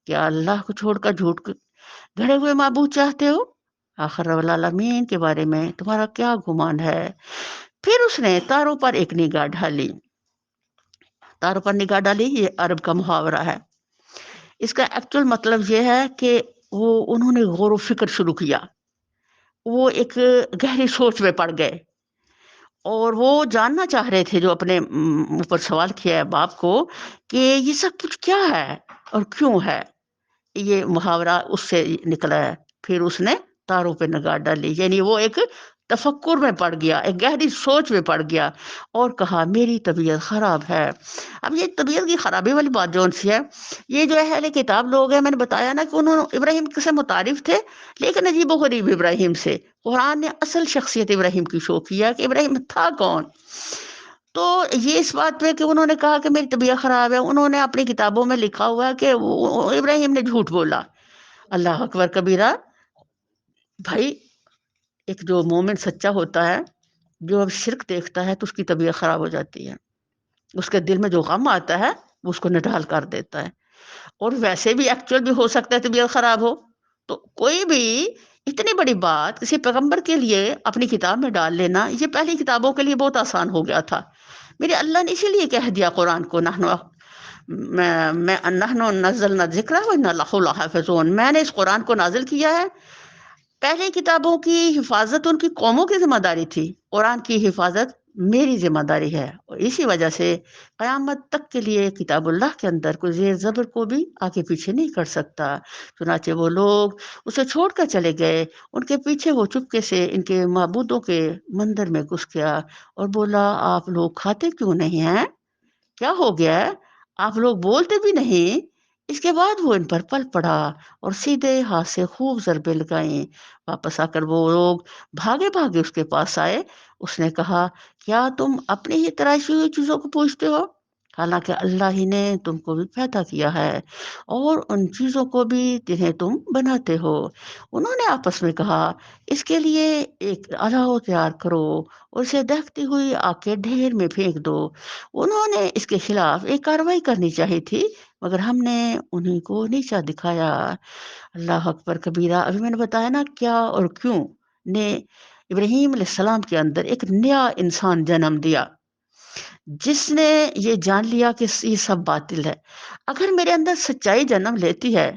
کیا اللہ کو چھوڑ کر جھوٹ گھڑے ہوئے معبود چاہتے ہو؟ آخر رب العالمین کے بارے میں تمہارا کیا گمان ہے؟ پھر اس نے تاروں پر ایک نگاہ ڈالی۔ تاروں پر نگاہ ڈالی یہ عرب کا محاورہ ہے، اس کا ایکچوئل مطلب یہ ہے کہ انہوں نے غور و فکر شروع کیا، وہ ایک گہری سوچ میں پڑ گئے، اور وہ جاننا چاہ رہے تھے، جو اپنے اوپر سوال کیا ہے باپ کو کہ یہ سب کچھ کیا ہے اور کیوں ہے۔ یہ محاورہ اس سے نکلا ہے۔ پھر اس نے تاروں پہ نگاہ ڈالی، یعنی وہ ایک تفکر میں پڑ گیا، ایک گہری سوچ میں پڑ گیا اور کہا میری طبیعت خراب ہے۔ اب یہ طبیعت کی خرابی والی بات جون سی ہے، یہ جو اہل کتاب لوگ ہیں، میں نے بتایا نا کہ انہوں ابراہیم سے متعارف تھے، لیکن عجیب و غریب ابراہیم سے۔ قرآن نے اصل شخصیت ابراہیم کی شو کیا کہ ابراہیم تھا کون۔ تو یہ اس بات پہ کہ انہوں نے کہا کہ میری طبیعت خراب ہے، انہوں نے اپنی کتابوں میں لکھا ہوا ہے کہ ابراہیم نے جھوٹ بولا۔ اللہ اکبر کبیرہ۔ بھائی ایک جو مومن سچا ہوتا ہے، جو اب شرک دیکھتا ہے تو اس کی طبیعت خراب ہو جاتی ہے، اس کے دل میں جو غم آتا ہے وہ اس کو نڈال کر دیتا ہے۔ اور ویسے بھی ایکچوئل بھی ہو سکتا ہے طبیعت خراب ہو، تو کوئی بھی اتنی بڑی بات کسی پیغمبر کے لیے اپنی کتاب میں ڈال لینا، یہ پہلی کتابوں کے لیے بہت آسان ہو گیا تھا۔ میرے اللہ نے اسی لیے کہہ دیا قرآن کو، نحن نزلنا الذکر وإنا لہ لحافظون، میں نے اس قرآن کو نازل کیا ہے۔ پہلے کتابوں کی حفاظت ان کی قوموں کی ذمہ داری تھی، قرآن کی حفاظت میری ذمہ داری ہے، اور اسی وجہ سے قیامت تک کے لیے کتاب اللہ کے اندر کوئی زیر زبر کو بھی آگے پیچھے نہیں کر سکتا۔ چنانچہ وہ لوگ اسے چھوڑ کر چلے گئے، ان کے پیچھے وہ چپکے سے ان کے معبودوں کے مندر میں گھس گیا اور بولا آپ لوگ کھاتے کیوں نہیں ہیں؟ کیا ہو گیا ہے؟ آپ لوگ بولتے بھی نہیں۔ اس کے بعد وہ ان پر پل پڑا اور سیدھے ہاتھ سے خوب ضربے لگائیں۔ واپس آ کر وہ لوگ بھاگے بھاگے اس کے پاس آئے۔ اس نے کہا کیا تم اپنی ہی تراشی ہوئی چیزوں کو پوچھتے ہو، حالانکہ اللہ ہی نے تم کو بھی پیدا کیا ہے اور ان چیزوں کو بھی جنہیں تم بناتے ہو۔ انہوں نے آپس میں کہا اس کے لیے ایک الہ تیار کرو اور اسے دہتی ہوئی آگ کے ڈھیر میں پھینک دو۔ انہوں نے اس کے خلاف ایک کارروائی کرنی چاہی تھی، مگر ہم نے انہیں کو نیچا دکھایا۔ اللہ اکبر کبیرہ۔ ابھی میں نے بتایا نا کیا اور کیوں نے ابراہیم علیہ السلام کے اندر ایک نیا انسان جنم دیا، جس نے یہ جان لیا کہ یہ سب باطل ہے۔ اگر میرے اندر سچائی جنم لیتی ہے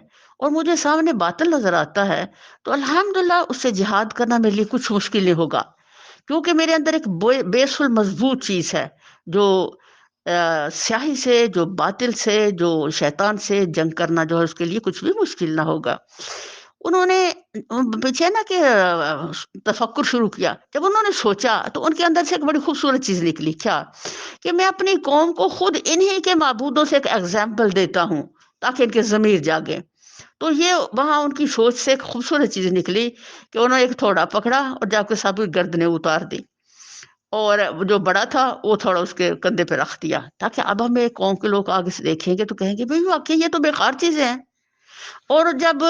اور مجھے سامنے باطل نظر آتا ہے تو الحمدللہ اس سے جہاد کرنا میرے لیے کچھ مشکل نہیں ہوگا، کیونکہ میرے اندر ایک بیس المضبوط چیز ہے جو سیاہی سے، جو باطل سے، جو شیطان سے جنگ کرنا جو ہے اس کے لیے کچھ بھی مشکل نہ ہوگا۔ انہوں نے پیچھے نا کہ تفکر شروع کیا، جب انہوں نے سوچا تو ان کے اندر سے ایک بڑی خوبصورت چیز نکلی، کیا کہ میں اپنی قوم کو خود انہی کے معبودوں سے ایک ایگزامپل دیتا ہوں تاکہ ان کے ضمیر جاگے۔ تو یہ وہاں ان کی سوچ سے ایک خوبصورت چیز نکلی کہ انہوں نے ایک تھوڑا پکڑا اور جا کے سب کی گردنیں اتار دی، اور جو بڑا تھا وہ تھوڑا اس کے کندھے پہ رکھ دیا، تاکہ اب ہمیں قوم کے لوگ آگے سے دیکھیں گے تو کہیں گے بھئی واقعی یہ تو بیکار چیزیں ہیں۔ اور جب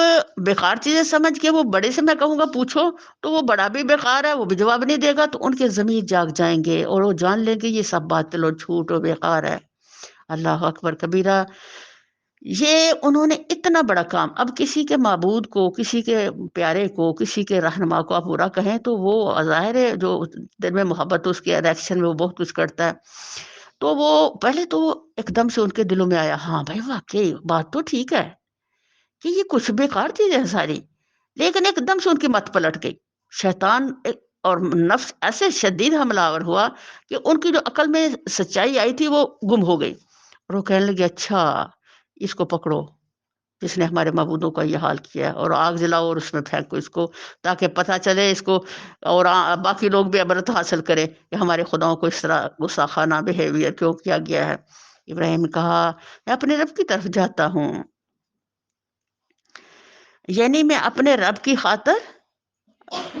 بیکار چیزیں سمجھ کے وہ بڑے سے میں کہوں گا پوچھو تو وہ بڑا بھی بیکار ہے، وہ بھی جواب نہیں دے گا، تو ان کے ضمیر جاگ جائیں گے اور وہ جان لیں گے یہ سب باطل اور جھوٹ اور بیکار ہے۔ اللہ اکبر کبیرہ۔ یہ انہوں نے اتنا بڑا کام، اب کسی کے معبود کو، کسی کے پیارے کو، کسی کے رہنما کو آپ برا کہیں تو وہ ظاہر ہے جو دل میں محبت اس کے ریئیکشن میں وہ بہت کچھ کرتا ہے۔ تو وہ پہلے تو ایک دم سے ان کے دلوں میں آیا ہاں بھائی واقعی بات تو ٹھیک ہے کہ یہ کچھ بیکار چیزیں ہیں ساری، لیکن ایک دم سے ان کی مت پلٹ گئی۔ شیطان اور نفس ایسے شدید حملہ آور ہوا کہ ان کی جو عقل میں سچائی آئی تھی وہ گم ہو گئی، اور وہ کہنے لگے اچھا اس کو پکڑو جس نے ہمارے معبودوں کا یہ حال کیا ہے، اور آگ جلاؤ اور اس میں پھینکو اس کو، تاکہ پتہ چلے اس کو اور باقی لوگ بھی عبرت حاصل کریں کہ ہمارے خداؤں کو اس طرح گستاخانہ بیہیویئر کیوں کیا گیا ہے۔ ابراہیم نے کہا میں اپنے رب کی طرف جاتا ہوں، یعنی میں اپنے رب کی خاطر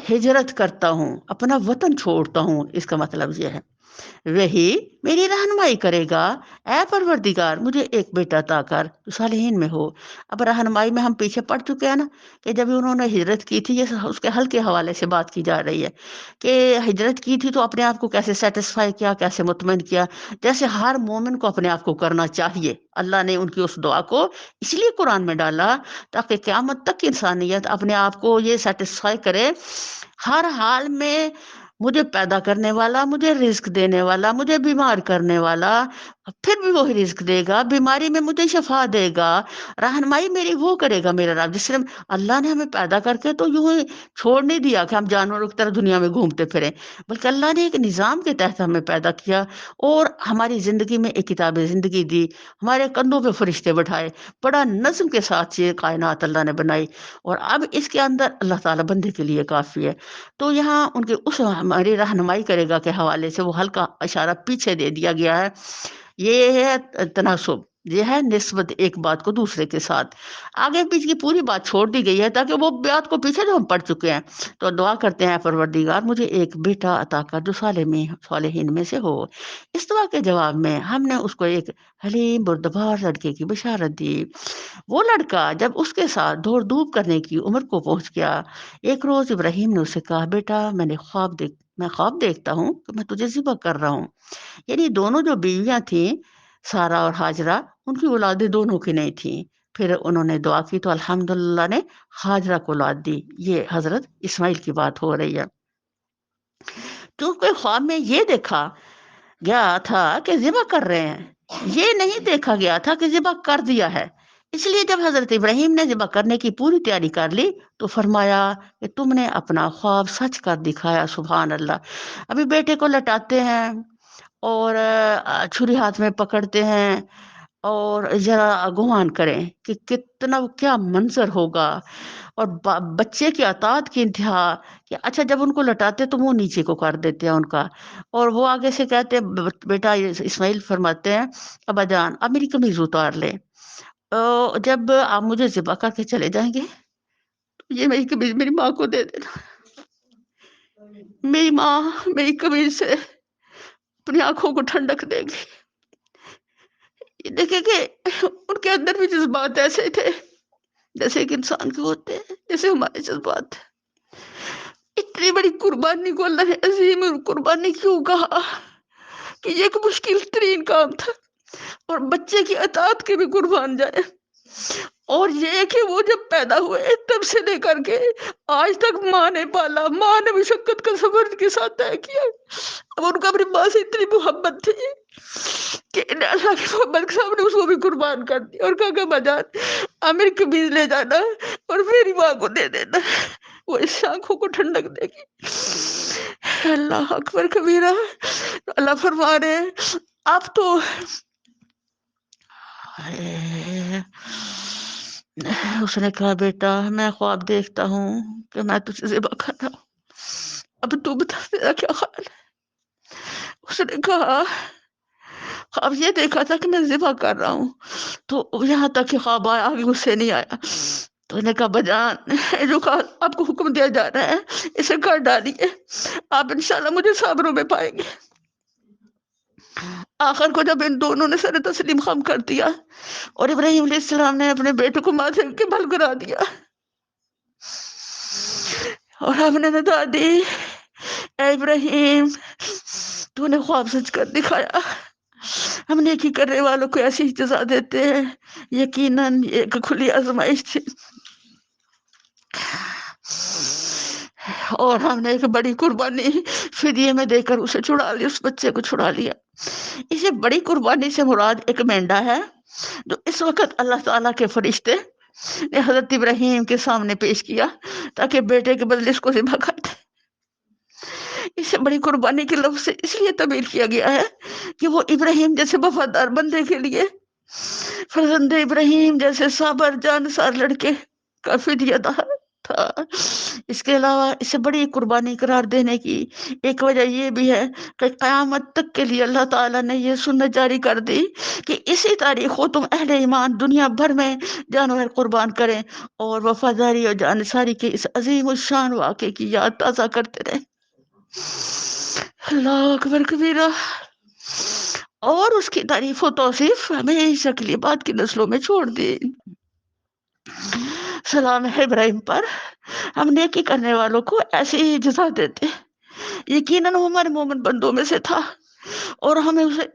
ہجرت کرتا ہوں، اپنا وطن چھوڑتا ہوں، اس کا مطلب یہ ہے وہی میری رہنمائی کرے گا۔ اے پروردگار مجھے ایک بیٹا عطا کر جو صالحین میں ہو۔ اب رہنمائی میں ہم پیچھے پڑ چکے ہیں نا کہ جب انہوں نے ہجرت کی تھی، یہ اس کے حل کے حوالے سے بات کی جا رہی ہے کہ ہجرت کی تھی تو اپنے آپ کو کیسے سیٹسفائی کیا، کیسے مطمئن کیا، جیسے ہر مومن کو اپنے آپ کو کرنا چاہیے۔ اللہ نے ان کی اس دعا کو اس لیے قرآن میں ڈالا تاکہ قیامت تک انسانیت اپنے آپ کو یہ سیٹسفائی کرے ہر حال میں مجھے پیدا کرنے والا، مجھے رزق دینے والا، مجھے بیمار کرنے والا، پھر بھی وہی رزق دے گا، بیماری میں مجھے شفا دے گا، رہنمائی میری وہ کرے گا میرا رب، جس نے اللہ نے ہمیں پیدا کر کے تو یوں ہی چھوڑ نہیں دیا کہ ہم جانوروں کی طرح دنیا میں گھومتے پھریں، بلکہ اللہ نے ایک نظام کے تحت ہمیں پیدا کیا اور ہماری زندگی میں ایک کتاب زندگی دی، ہمارے کندھوں پہ فرشتے بٹھائے، بڑا نظم کے ساتھ یہ کائنات اللہ نے بنائی، اور اب اس کے اندر اللہ تعالیٰ بندے کے لیے کافی ہے۔ تو یہاں ان کے اس ہماری رہنمائی کرے گا کے حوالے سے وہ ہلکا اشارہ پیچھے دے دیا گیا ہے، یہ ہے تناسب، یہ ہے نسبت ایک بات کو دوسرے کے ساتھ، آگے پیچھے کی پوری بات چھوڑ دی گئی ہے تاکہ وہ بات کو پیچھے جو ہم پڑھ چکے ہیں، تو دعا کرتے ہیں پروردگار مجھے ایک بیٹا عطا کر جو صالحین میں سے ہو۔ اس دعا کے جواب میں ہم نے اس کو ایک حلیم بردبار لڑکے کی بشارت دی۔ وہ لڑکا جب اس کے ساتھ دوڑ دھوپ کرنے کی عمر کو پہنچ گیا، ایک روز ابراہیم نے اسے کہا بیٹا میں خواب دیکھتا ہوں کہ میں تجھے ذبح کر رہا ہوں۔ یعنی دونوں جو بیویاں تھیں سارا اور ہاجرہ، ان کی اولادیں دونوں کی نہیں تھیں، پھر انہوں نے دعا کی تو الحمدللہ نے ہاجرہ کو اولاد دی، یہ حضرت اسماعیل کی بات ہو رہی ہے۔ کیونکہ خواب میں یہ دیکھا گیا تھا کہ ذبح کر رہے ہیں، یہ نہیں دیکھا گیا تھا کہ ذبح کر دیا ہے، اس لیے جب حضرت ابراہیم نے ذبح کرنے کی پوری تیاری کر لی تو فرمایا کہ تم نے اپنا خواب سچ کر دکھایا، سبحان اللہ۔ ابھی بیٹے کو لٹاتے ہیں اور چھری ہاتھ میں پکڑتے ہیں، اور ذرا گمان کریں کہ کتنا کیا منظر ہوگا، اور بچے کی اطاعت کی انتہا، کہ اچھا جب ان کو لٹاتے تو منہ نیچے کو کر دیتے ہیں ان کا، اور وہ آگے سے کہتے ہیں بیٹا اسماعیل فرماتے ہیں ابا جان اب میری قمیض اتار لے، جب آپ مجھے ذبح کر کے چلے جائیں گے تو یہ میری قمیض میری ماں کو دے دینا، میری ماں میری قمیض سے اپنی آنکھوں کو ٹھنڈک دے گی۔ یہ دیکھیں کہ ان کے اندر بھی جذبات ایسے تھے جیسے ایک انسان کے ہوتے ہیں، جیسے ہمارے جذبات ہیں۔ اتنی بڑی قربانی کو اللہ نے عظیم قربانی کیوں کہا کہ یہ ایک مشکل ترین کام تھا، اور بچے کی اطاعت کے بھی قربان جائے، اور یہ کہ وہ جب پیدا ہوئے تب سے لے کر کے آج تک ماں نے پالا، ماں نے مشقت کا صبر کے ساتھ طے کیا، اب ان کو اپنی ماں سے اتنی محبت تھی کہ اللہ کی محبت کے سامنے اس کو بھی قربان کر دیا، اور کہا کہ بجان عامر کی بیج لے جانا اور میری ماں کو دے دینا، وہ اس آنکھوں کو ٹھنڈک دے گی۔ اللہ اکبر کبیرہ۔ اللہ فرما رہے ہیں اب تو اس نے کہا بیٹا میں خواب دیکھتا ہوں کہ میں تجھے ذبح کر رہا ہوں، اب تو بتا تیرا کیا خیال ہے؟ اس نے کہا خواب یہ دیکھا تھا کہ میں ذبح کر رہا ہوں، تو یہاں تک کہ خواب آیا، آگے غصے نہیں آیا، تو انہوں نے کہا بجان جو آپ کو حکم دیا جا رہا ہے اسے کر ڈالیے، آپ انشاءاللہ مجھے صابروں میں پائیں گے۔ آخر کو جب ان دونوں نے سر تسلیم خم کر دیا اور ابراہیم علیہ السلام نے اپنے بیٹے کو ماتھے کے بل کرا دیا اور ہم نے ندا دی اے ابراہیم تو نے خواب سچ کر دکھایا، ہم نیکی کرنے والوں کو ایسی ہی جزا دیتے ہیں، یقیناً یہ ایک کھلی آزمائش تھی، اور ہم نے ایک بڑی قربانی فدیے میں دے کر اسے چھڑا لیا، اس بچے کو چھڑا لیا۔ اسے بڑی قربانی سے مراد ایک مینڈا ہے جو اس وقت اللہ تعالیٰ کے فرشتے نے حضرت ابراہیم کے سامنے پیش کیا تاکہ بیٹے کے بدلے اس کو ذبح کر دے۔ اسے بڑی قربانی کے لفظ سے اس لیے تعبیر کیا گیا ہے کہ وہ ابراہیم جیسے وفادار بندے کے لیے فرزند ابراہیم جیسے صابر جانسار لڑکے کا فدیہ تھا۔ اس کے علاوہ اسے بڑی قربانی قرار دینے کی ایک وجہ یہ بھی ہے کہ قیامت تک کے لیے اللہ تعالیٰ نے یہ سنت جاری کر دی کہ اسی تاریخ کو تم اہل ایمان دنیا بھر میں جانور قربان کریں اور وفاداری اور جانساری کے اس عظیم الشان واقعے کی یاد تازہ کرتے رہیں۔ اللہ اکبر کبیرہ۔ اور اس کی تعریف و توصیف ہمیشہ کے لیے بعد کی نسلوں میں چھوڑ دی۔ سلام ہے ابراہیم پر، ہم نیکی کرنے والوں کو ایسے ہی جزا دیتے، یقیناً وہ ہمارے مومن بندوں میں سے تھا، اور ہمیں اسے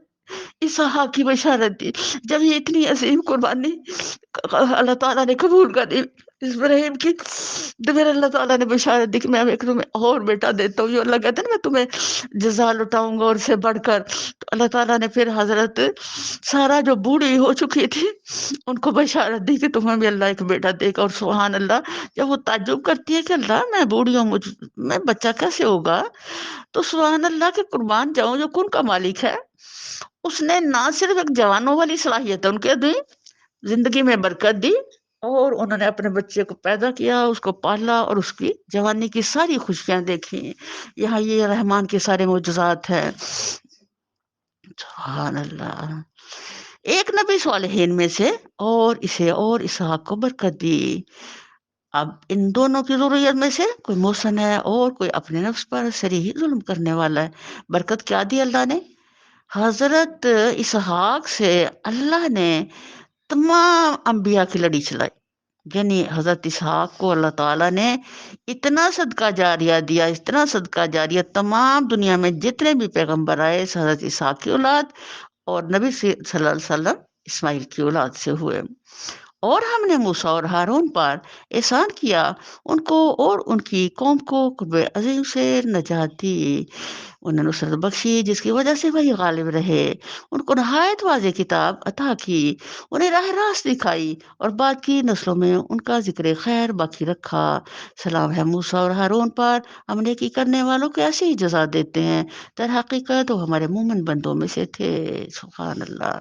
اسحاق کی بشارت دی۔ جب یہ اتنی عظیم قربانی اللہ تعالیٰ نے قبول کر دی، ابراہیم کی تو پھر اللہ تعالیٰ نے بشارت دی کہ میں ایک تمہیں اور بیٹا دیتا ہوں، جو اللہ کہتے ہیں نا میں تمہیں جزا لٹاؤں گا اور سے بڑھ کر. تو اللہ تعالیٰ نے پھر حضرت سارا جو بوڑھی ہو چکی تھی ان کو بشارت دی کہ تمہیں بھی اللہ ایک بیٹا دے گا. اور سبحان اللہ جب وہ تعجب کرتی ہے کہ اللہ میں بوڑھی ہوں، میں بچہ کیسے ہوگا، تو سبحان اللہ کے قربان جاؤں جو کن کا مالک ہے اس نے نہ صرف ایک جوانوں والی صلاحیت ان کے دی، زندگی میں برکت دی، اور انہوں نے اپنے بچے کو پیدا کیا، اس کو پالا اور اس کی جوانی کی ساری خوشیاں دیکھی. یہاں یہ رحمان کے سارے معجزات ہیں. سبحان اللہ. ایک نبی صالحین میں سے اور اسے اور اسحاق کو برکت دی. اب ان دونوں کی ضروریت میں سے کوئی محسن ہے اور کوئی اپنے نفس پر صریح ظلم کرنے والا ہے. برکت کیا دی اللہ نے؟ حضرت اسحاق سے اللہ نے تمام انبیاء کی لڑی چلائی. یعنی حضرت اسحاق کو اللہ تعالیٰ نے اتنا صدقہ جاریہ دیا، اتنا صدقہ جاریہ، تمام دنیا میں جتنے بھی پیغمبر آئے حضرت اسحاق کی اولاد اور نبی صلی اللہ علیہ وسلم اسماعیل کی اولاد سے ہوئے. اور ہم نے موسیٰ اور ہارون پر احسان کیا، ان کو اور ان کی قوم کو قرب عظیم سے نجات دی. انہیں نصرت بخشی جس کی وجہ سے وہی غالب رہے. ان کو نہایت واضح کتاب عطا کی، انہیں راہ راست دکھائی اور بعد کی نسلوں میں ان کا ذکر خیر باقی رکھا. سلام ہے موسیٰ اور ہارون پر، ہم نیکی کرنے والوں کو ایسی ہی جزا دیتے ہیں، در حقیقت وہ ہمارے مومن بندوں میں سے تھے. سبحان اللہ.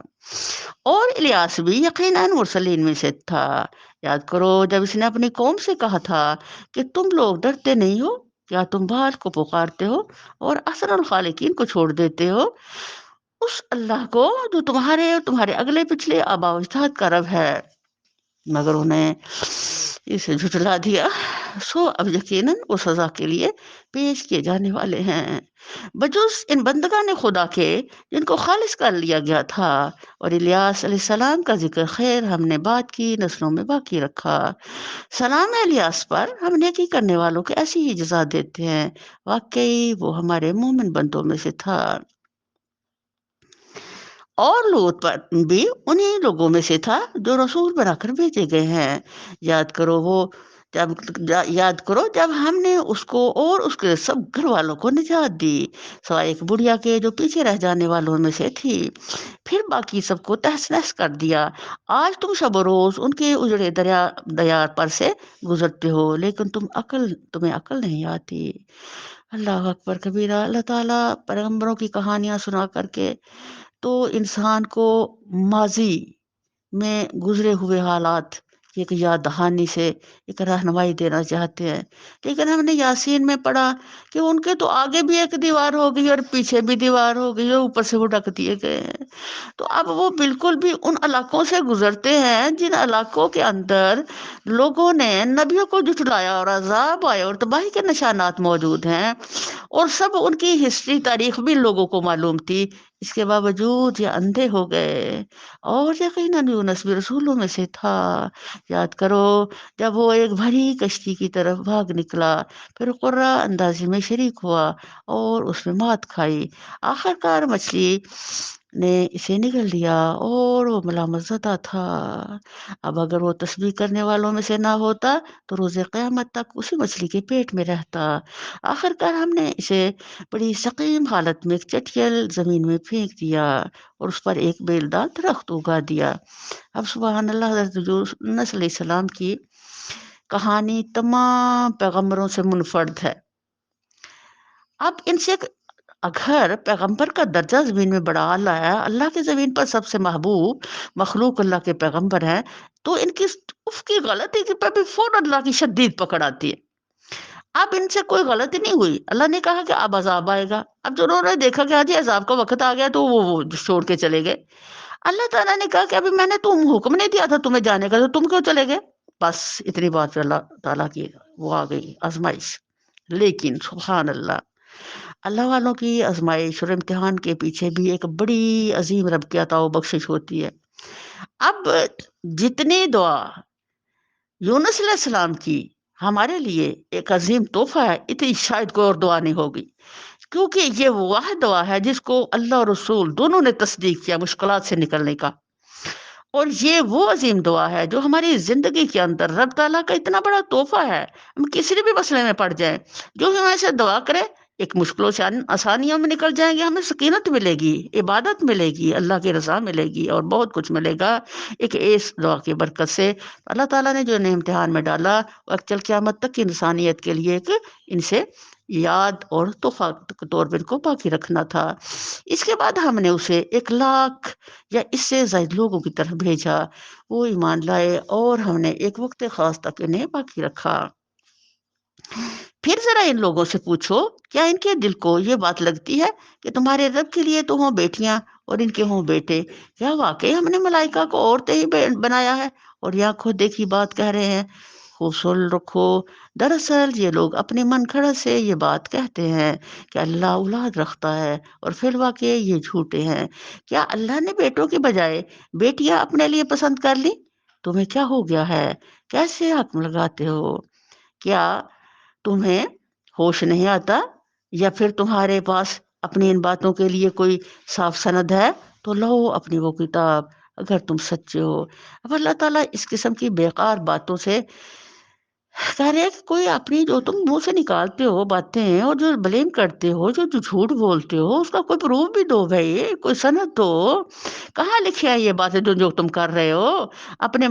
اور الیاس بھی یقیناً مرسلین میں سے تھا. یاد کرو جب اس نے اپنی قوم سے کہا تھا کہ تم لوگ ڈرتے نہیں ہو، کیا تم بال کو پکارتے ہو اور احسن الخالقین کو چھوڑ دیتے ہو، اس اللہ کو جو تمہارے اور تمہارے اگلے پچھلے آباء و اجداد کا رب ہے، مگر انہیں اسے جھٹلا دیا، سو اب یقیناً وہ سزا کے لیے پیش کیے جانے والے ہیں. بجز ان بندگان خدا کے جن کو خالص کر لیا گیا تھا، اور الیاس علیہ السلام کا ذکر خیر ہم نے بعد کی نسلوں میں باقی رکھا. سلام ہے الیاس پر، ہم نیکی کرنے والوں کو ایسی ہی جزا دیتے ہیں، واقعی وہ ہمارے مومن بندوں میں سے تھا. اور لوط پر بھی انہی لوگوں میں سے تھا جو رسول بنا کر بھیجے گئے ہیں. یاد کرو جب یاد کرو جب ہم نے اس کو اور اس کے سب گھر والوں کو نجات دی، سوائے ایک بڑھیا کے جو پیچھے رہ جانے والوں میں سے تھی، پھر باقی سب کو تہس نہس کر دیا. آج تم شب و روز ان کے اجڑے دیار پر سے گزرتے ہو، لیکن تمہیں عقل نہیں آتی. اللہ اکبر کبیرہ. اللہ تعالیٰ پیغمبروں کی کہانیاں سنا کر کے تو انسان کو ماضی میں گزرے ہوئے حالات کی ایک یاد دہانی سے ایک رہنمائی دینا چاہتے ہیں. لیکن ہم نے یاسین میں پڑھا کہ ان کے تو آگے بھی ایک دیوار ہو گئی اور پیچھے بھی دیوار ہو گئی اور اوپر سے وہ ڈھک دیے گئے ہیں. تو اب وہ بالکل بھی ان علاقوں سے گزرتے ہیں جن علاقوں کے اندر لوگوں نے نبیوں کو جھٹلایا اور عذاب آئے اور تباہی کے نشانات موجود ہیں، اور سب ان کی ہسٹری تاریخ بھی لوگوں کو معلوم تھی. اس کے باوجود یہ اندھے ہو گئے. اور یقیناً یونس بھی رسولوں میں سے تھا. یاد کرو جب وہ ایک بھری کشتی کی طرف بھاگ نکلا، پھر قرہ اندازی میں شریک ہوا اور اس میں مات کھائی. آخر کار مچھلی نے اسے نگل لیا اور وہ ملامت زدہ تھا. اب اگر وہ تسبیح کرنے والوں میں سے نہ ہوتا تو روز قیامت تک اسی مچھلی کے پیٹ میں رہتا. آخر کار ہم نے اسے بڑی سقیم حالت میں ایک چٹیل زمین میں پھینک دیا اور اس پر ایک بیلدار درخت اگا دیا. اب سبحان اللہ، حضرت یونس علیہ السلام کی کہانی تمام پیغمبروں سے منفرد ہے. اب ان سے اگر پیغمبر کا درجہ زمین میں بڑا اعلیٰ ہے، اللہ کی زمین پر سب سے محبوب مخلوق اللہ کے پیغمبر ہیں، تو ان کی اس کی غلطی کی پہ بھی فوراً اللہ کی شدید پکڑ آتی ہے. اب ان سے کوئی غلطی نہیں ہوئی، اللہ نے کہا کہ اب عذاب آئے گا. اب جو انہوں نے دیکھا کہ جی عذاب کا وقت آ گیا تو وہ چھوڑ کے چلے گئے. اللہ تعالیٰ نے کہا کہ ابھی میں نے حکم نہیں دیا تھا تمہیں جانے کا، تو تم کیوں چلے گئے؟ بس اتنی بات پہ اللہ تعالیٰ کی وہ آ گئی آزمائش. لیکن سبحان اللہ، اللہ والوں کی آزمائش اور امتحان کے پیچھے بھی ایک بڑی عظیم رب کی عطا و بخشش ہوتی ہے. اب جتنی دعا یونس علیہ السلام کی ہمارے لیے ایک عظیم تحفہ ہے، اتنی شاید کوئی اور دعا نہیں ہوگی، کیونکہ یہ وہ واحد دعا ہے جس کو اللہ اور رسول دونوں نے تصدیق کیا مشکلات سے نکلنے کا. اور یہ وہ عظیم دعا ہے جو ہماری زندگی کے اندر رب تعالیٰ کا اتنا بڑا تحفہ ہے. ہم کسی بھی مسئلے میں پڑ جائیں، جو ہم ایسے دعا کرے، ایک مشکلوں سے آسانیوں میں نکل جائیں گے، ہمیں سکینت ملے گی، عبادت ملے گی، اللہ کی رضا ملے گی، اور بہت کچھ ملے گا ایک اس دعا کی برکت سے. اللہ تعالیٰ نے جو انہیں امتحان میں ڈالا وہ چل قیامت تک کی انسانیت کے لیے ایک ان سے یاد اور تحفہ کے طور پر ان کو باقی رکھنا تھا. اس کے بعد ہم نے اسے 1,00,000 یا اس سے زائد لوگوں کی طرف بھیجا، وہ ایمان لائے، اور ہم نے ایک وقت خاص تک انہیں باقی رکھا. پھر ذرا ان لوگوں سے پوچھو، کیا ان کے دل کو یہ بات لگتی ہے کہ تمہارے رب کے لیے تو ہوں بیٹیاں اور ان کے ہوں بیٹے؟ کیا واقعی ہم نے ملائکہ کو عورتیں ہی بنایا ہے اور یا خود دیکھی بات کہہ رہے ہیں؟ خوب سن رکھو، دراصل یہ لوگ اپنے من گھڑت سے یہ بات کہتے ہیں کہ اللہ اولاد رکھتا ہے، اور فی الواقع یہ جھوٹے ہیں. کیا اللہ نے بیٹوں کی بجائے بیٹیاں اپنے لیے پسند کر لی؟ تمہیں کیا ہو گیا ہے؟ کیسے حکم لگاتے ہو؟ کیا تمہیں ہوش نہیں آتا، یا پھر تمہارے پاس اپنی ان باتوں کے لیے کوئی صاف سند ہے؟ تو لو اپنی وہ کتاب اگر تم سچے ہو. اب اللہ تعالیٰ اس قسم کی بیکار باتوں سے کہہ رہے ہیں کہ کوئی اپنی جو تم منہ سے نکالتے ہو باتیں اور جو بلیم کرتے ہو، جو جھوٹ بولتے ہو، اس کا کوئی پروف بھی دو بھائی، کوئی سند دو. کہاں لکھے ہیں یہ باتیں جو تم کر رہے ہو؟ اپنے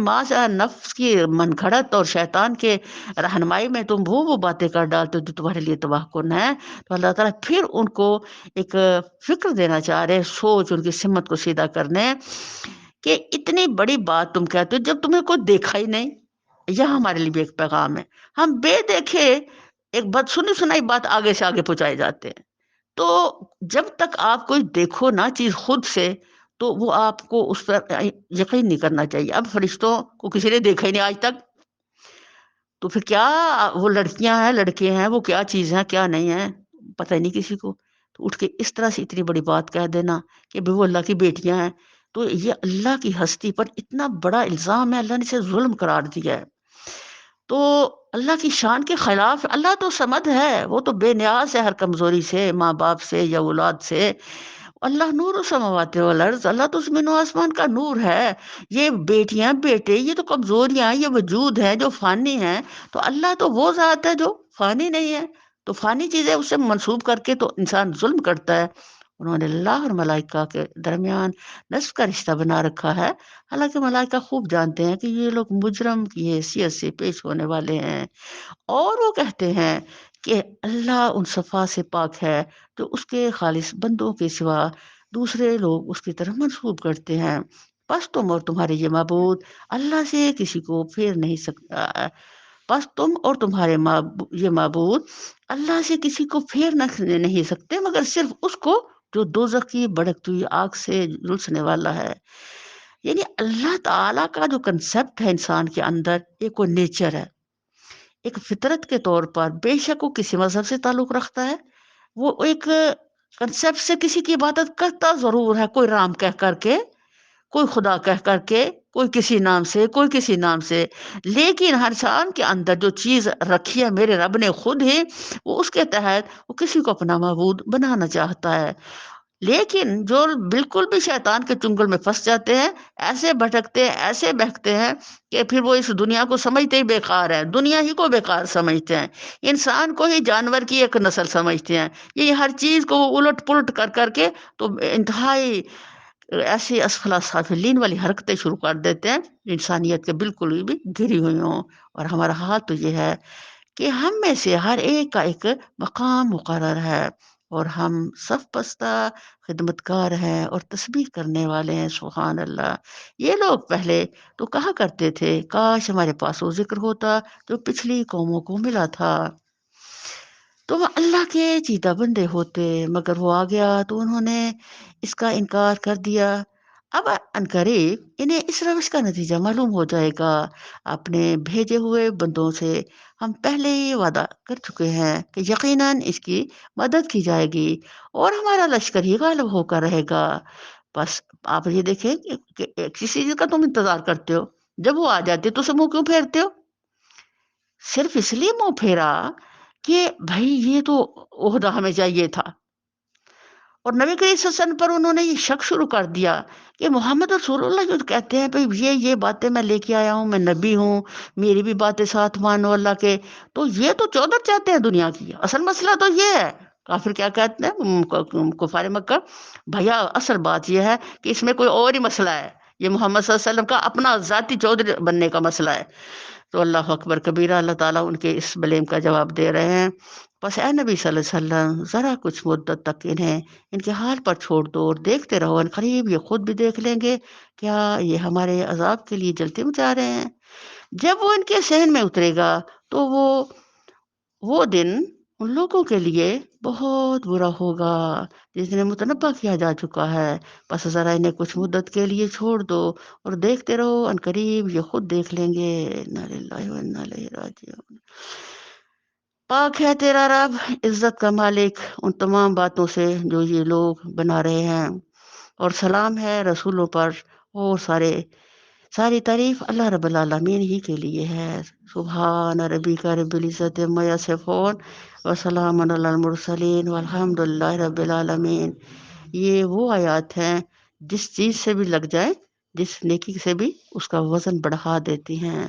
نفس کی من گھڑت اور شیطان کے رہنمائی میں تم وہ باتیں کر ڈالتے ہو جو تمہارے لیے تباہ کن ہے. تو اللہ تعالیٰ پھر ان کو ایک فکر دینا چاہ رہے، سوچ ان کی سمت کو سیدھا کرنے، کہ اتنی بڑی بات تم کہتے ہو جب تمہیں کوئی دیکھا ہی نہیں. یہ ہمارے لیے بھی ایک پیغام ہے. ہم بے دیکھے ایک بات سنی سنائی بات آگے سے آگے پہنچائے جاتے ہیں. تو جب تک آپ کوئی دیکھو نا چیز خود سے، تو وہ آپ کو اس پر یقین نہیں کرنا چاہیے. اب فرشتوں کو کسی نے دیکھا ہی نہیں آج تک، تو پھر کیا وہ لڑکیاں ہیں لڑکے ہیں وہ کیا چیز ہیں کیا نہیں ہے پتہ ہی نہیں کسی کو. تو اٹھ کے اس طرح سے اتنی بڑی بات کہہ دینا کہ بھی وہ اللہ کی بیٹیاں ہیں، تو یہ اللہ کی ہستی پر اتنا بڑا الزام ہے. اللہ نے اسے ظلم قرار دیا ہے. تو اللہ کی شان کے خلاف. اللہ تو صمد ہے، وہ تو بے نیاز ہے ہر کمزوری سے، ماں باپ سے یا اولاد سے. اللہ نور السماوات والارض، اللہ تو زمین و آسمان کا نور ہے. یہ بیٹیاں بیٹے یہ تو کمزوریاں، یہ وجود ہیں جو فانی ہیں. تو اللہ تو وہ ذات ہے جو فانی نہیں ہے. تو فانی چیزیں اسے منسوب کر کے تو انسان ظلم کرتا ہے. انہوں نے اللہ اور ملائکہ کے درمیان نسب کا رشتہ بنا رکھا ہے. حالانکہ ملائکہ خوب جانتے ہیں کہ یہ لوگ مجرم کی حیثیت سے پیش ہونے والے ہیں، اور وہ کہتے ہیں کہ اللہ ان صفا سے پاک ہے جو اس کے خالص بندوں کے سوا دوسرے لوگ اس کی طرف منسوب کرتے ہیں. بس تم اور تمہارے یہ معبود اللہ سے کسی کو پھیر نہیں سکتا. بس تم اور تمہارے یہ معبود اللہ سے کسی کو پھیر نہیں سکتے مگر صرف اس کو جو دوزخ کی بھڑکتی ہوئی آگ سے جلسنے والا ہے. یعنی اللہ تعالیٰ کا جو کنسپٹ ہے انسان کے اندر، ایک وہ نیچر ہے، ایک فطرت کے طور پر. بے شک وہ کسی مذہب سے تعلق رکھتا ہے، وہ ایک کنسپٹ سے کسی کی عبادت کرتا ضرور ہے، کوئی رام کہہ کر کے، کوئی خدا کہہ کر کے، کوئی کسی نام سے، کوئی کسی نام سے. لیکن ہر انسان کے اندر جو چیز رکھی ہے میرے رب نے خود ہی، وہ اس کے تحت وہ کسی کو اپنا معبود بنانا چاہتا ہے. لیکن جو بالکل بھی شیطان کے چنگل میں پھنس جاتے ہیں، ایسے بھٹکتے ہیں، ایسے بہکتے ہیں کہ پھر وہ اس دنیا کو سمجھتے ہی بیکار ہے، دنیا ہی کو بیکار سمجھتے ہیں، انسان کو ہی جانور کی ایک نسل سمجھتے ہیں. یہ ہر چیز کو وہ الٹ پلٹ کر کر کے تو انتہائی ایسی اسفل سافلین والی حرکتیں شروع کر دیتے ہیں، انسانیت کے بالکل بھی گری ہوئی ہوں. اور ہمارا حال تو یہ ہے کہ ہم میں سے ہر ایک کا ایک مقام مقرر ہے، اور ہم صف پستہ خدمتگار ہیں اور تسبیح کرنے والے ہیں. سبحان اللہ. یہ لوگ پہلے تو کہا کرتے تھے کاش ہمارے پاس وہ ذکر ہوتا جو پچھلی قوموں کو ملا تھا، تو وہ اللہ کے چیدہ بندے ہوتے، مگر وہ آ گیا تو انہوں نے اس کا انکار کر دیا. اب عنقریب انہیں اس روش کا نتیجہ معلوم ہو جائے گا. اپنے بھیجے ہوئے بندوں سے ہم پہلے ہی وعدہ کر چکے ہیں کہ یقیناً اس کی مدد کی جائے گی اور ہمارا لشکر ہی غالب ہو کر رہے گا. بس آپ یہ دیکھیں کہ کسی چیز کا تم انتظار کرتے ہو، جب وہ آ جاتی ہے تو اسے منہ کیوں پھیرتے ہو؟ صرف اس لیے منہ پھیرا کہ بھائی یہ تو عہدہ ہمیں چاہیے تھا. اور نبی کریم صلی اللہ علیہ وسلم پر انہوں نے یہ شک شروع کر دیا کہ محمد رسول اللہ جو کہتے ہیں بھئی یہ باتیں میں لے کے آیا ہوں، میں نبی ہوں، میری بھی باتیں ساتھ مانو اللہ کے، تو یہ تو چودر چاہتے ہیں دنیا کی، اصل مسئلہ تو یہ ہے۔ کافر کیا کہتے ہیں کفار مکہ، بھیا اصل بات یہ ہے کہ اس میں کوئی اور ہی مسئلہ ہے، یہ محمد صلی اللہ علیہ وسلم کا اپنا ذاتی چودھری بننے کا مسئلہ ہے۔ تو اللہ اکبر کبیرہ، اللہ تعالیٰ ان کے اس بلیم کا جواب دے رہے ہیں، بس اے نبی صلی اللہ علیہ وسلم ذرا کچھ مدت تک ان کے حال پر چھوڑ دو اور دیکھتے رہو، ان قریب یہ خود بھی دیکھ لیں گے کیا یہ ہمارے عذاب کے لیے جلتے مچا رہے ہیں۔ جب وہ ان کے ذہن میں اترے گا تو وہ دن ان لوگوں کے لیے بہت برا ہوگا جس دن متنبہ کیا جا چکا ہے، بس ذرا انہیں کچھ مدت کے لیے چھوڑ دو اور دیکھتے رہو، ان قریب یہ خود دیکھ لیں گے۔ انا للہ و انا الیہ راجعون۔ پاک ہے تیرا رب، عزت کا مالک، ان تمام باتوں سے جو یہ لوگ بنا رہے ہیں، اور سلام ہے رسولوں پر، اور ساری تعریف اللہ رب العالمین ہی کے لیے ہے۔ سبحان ربک رب العزت عما یصفون وسلام علی المرسلین والحمد للہ رب العالمین۔ یہ وہ آیات ہیں جس چیز سے بھی لگ جائے، جس نیکی سے بھی اس کا وزن بڑھا دیتی ہیں۔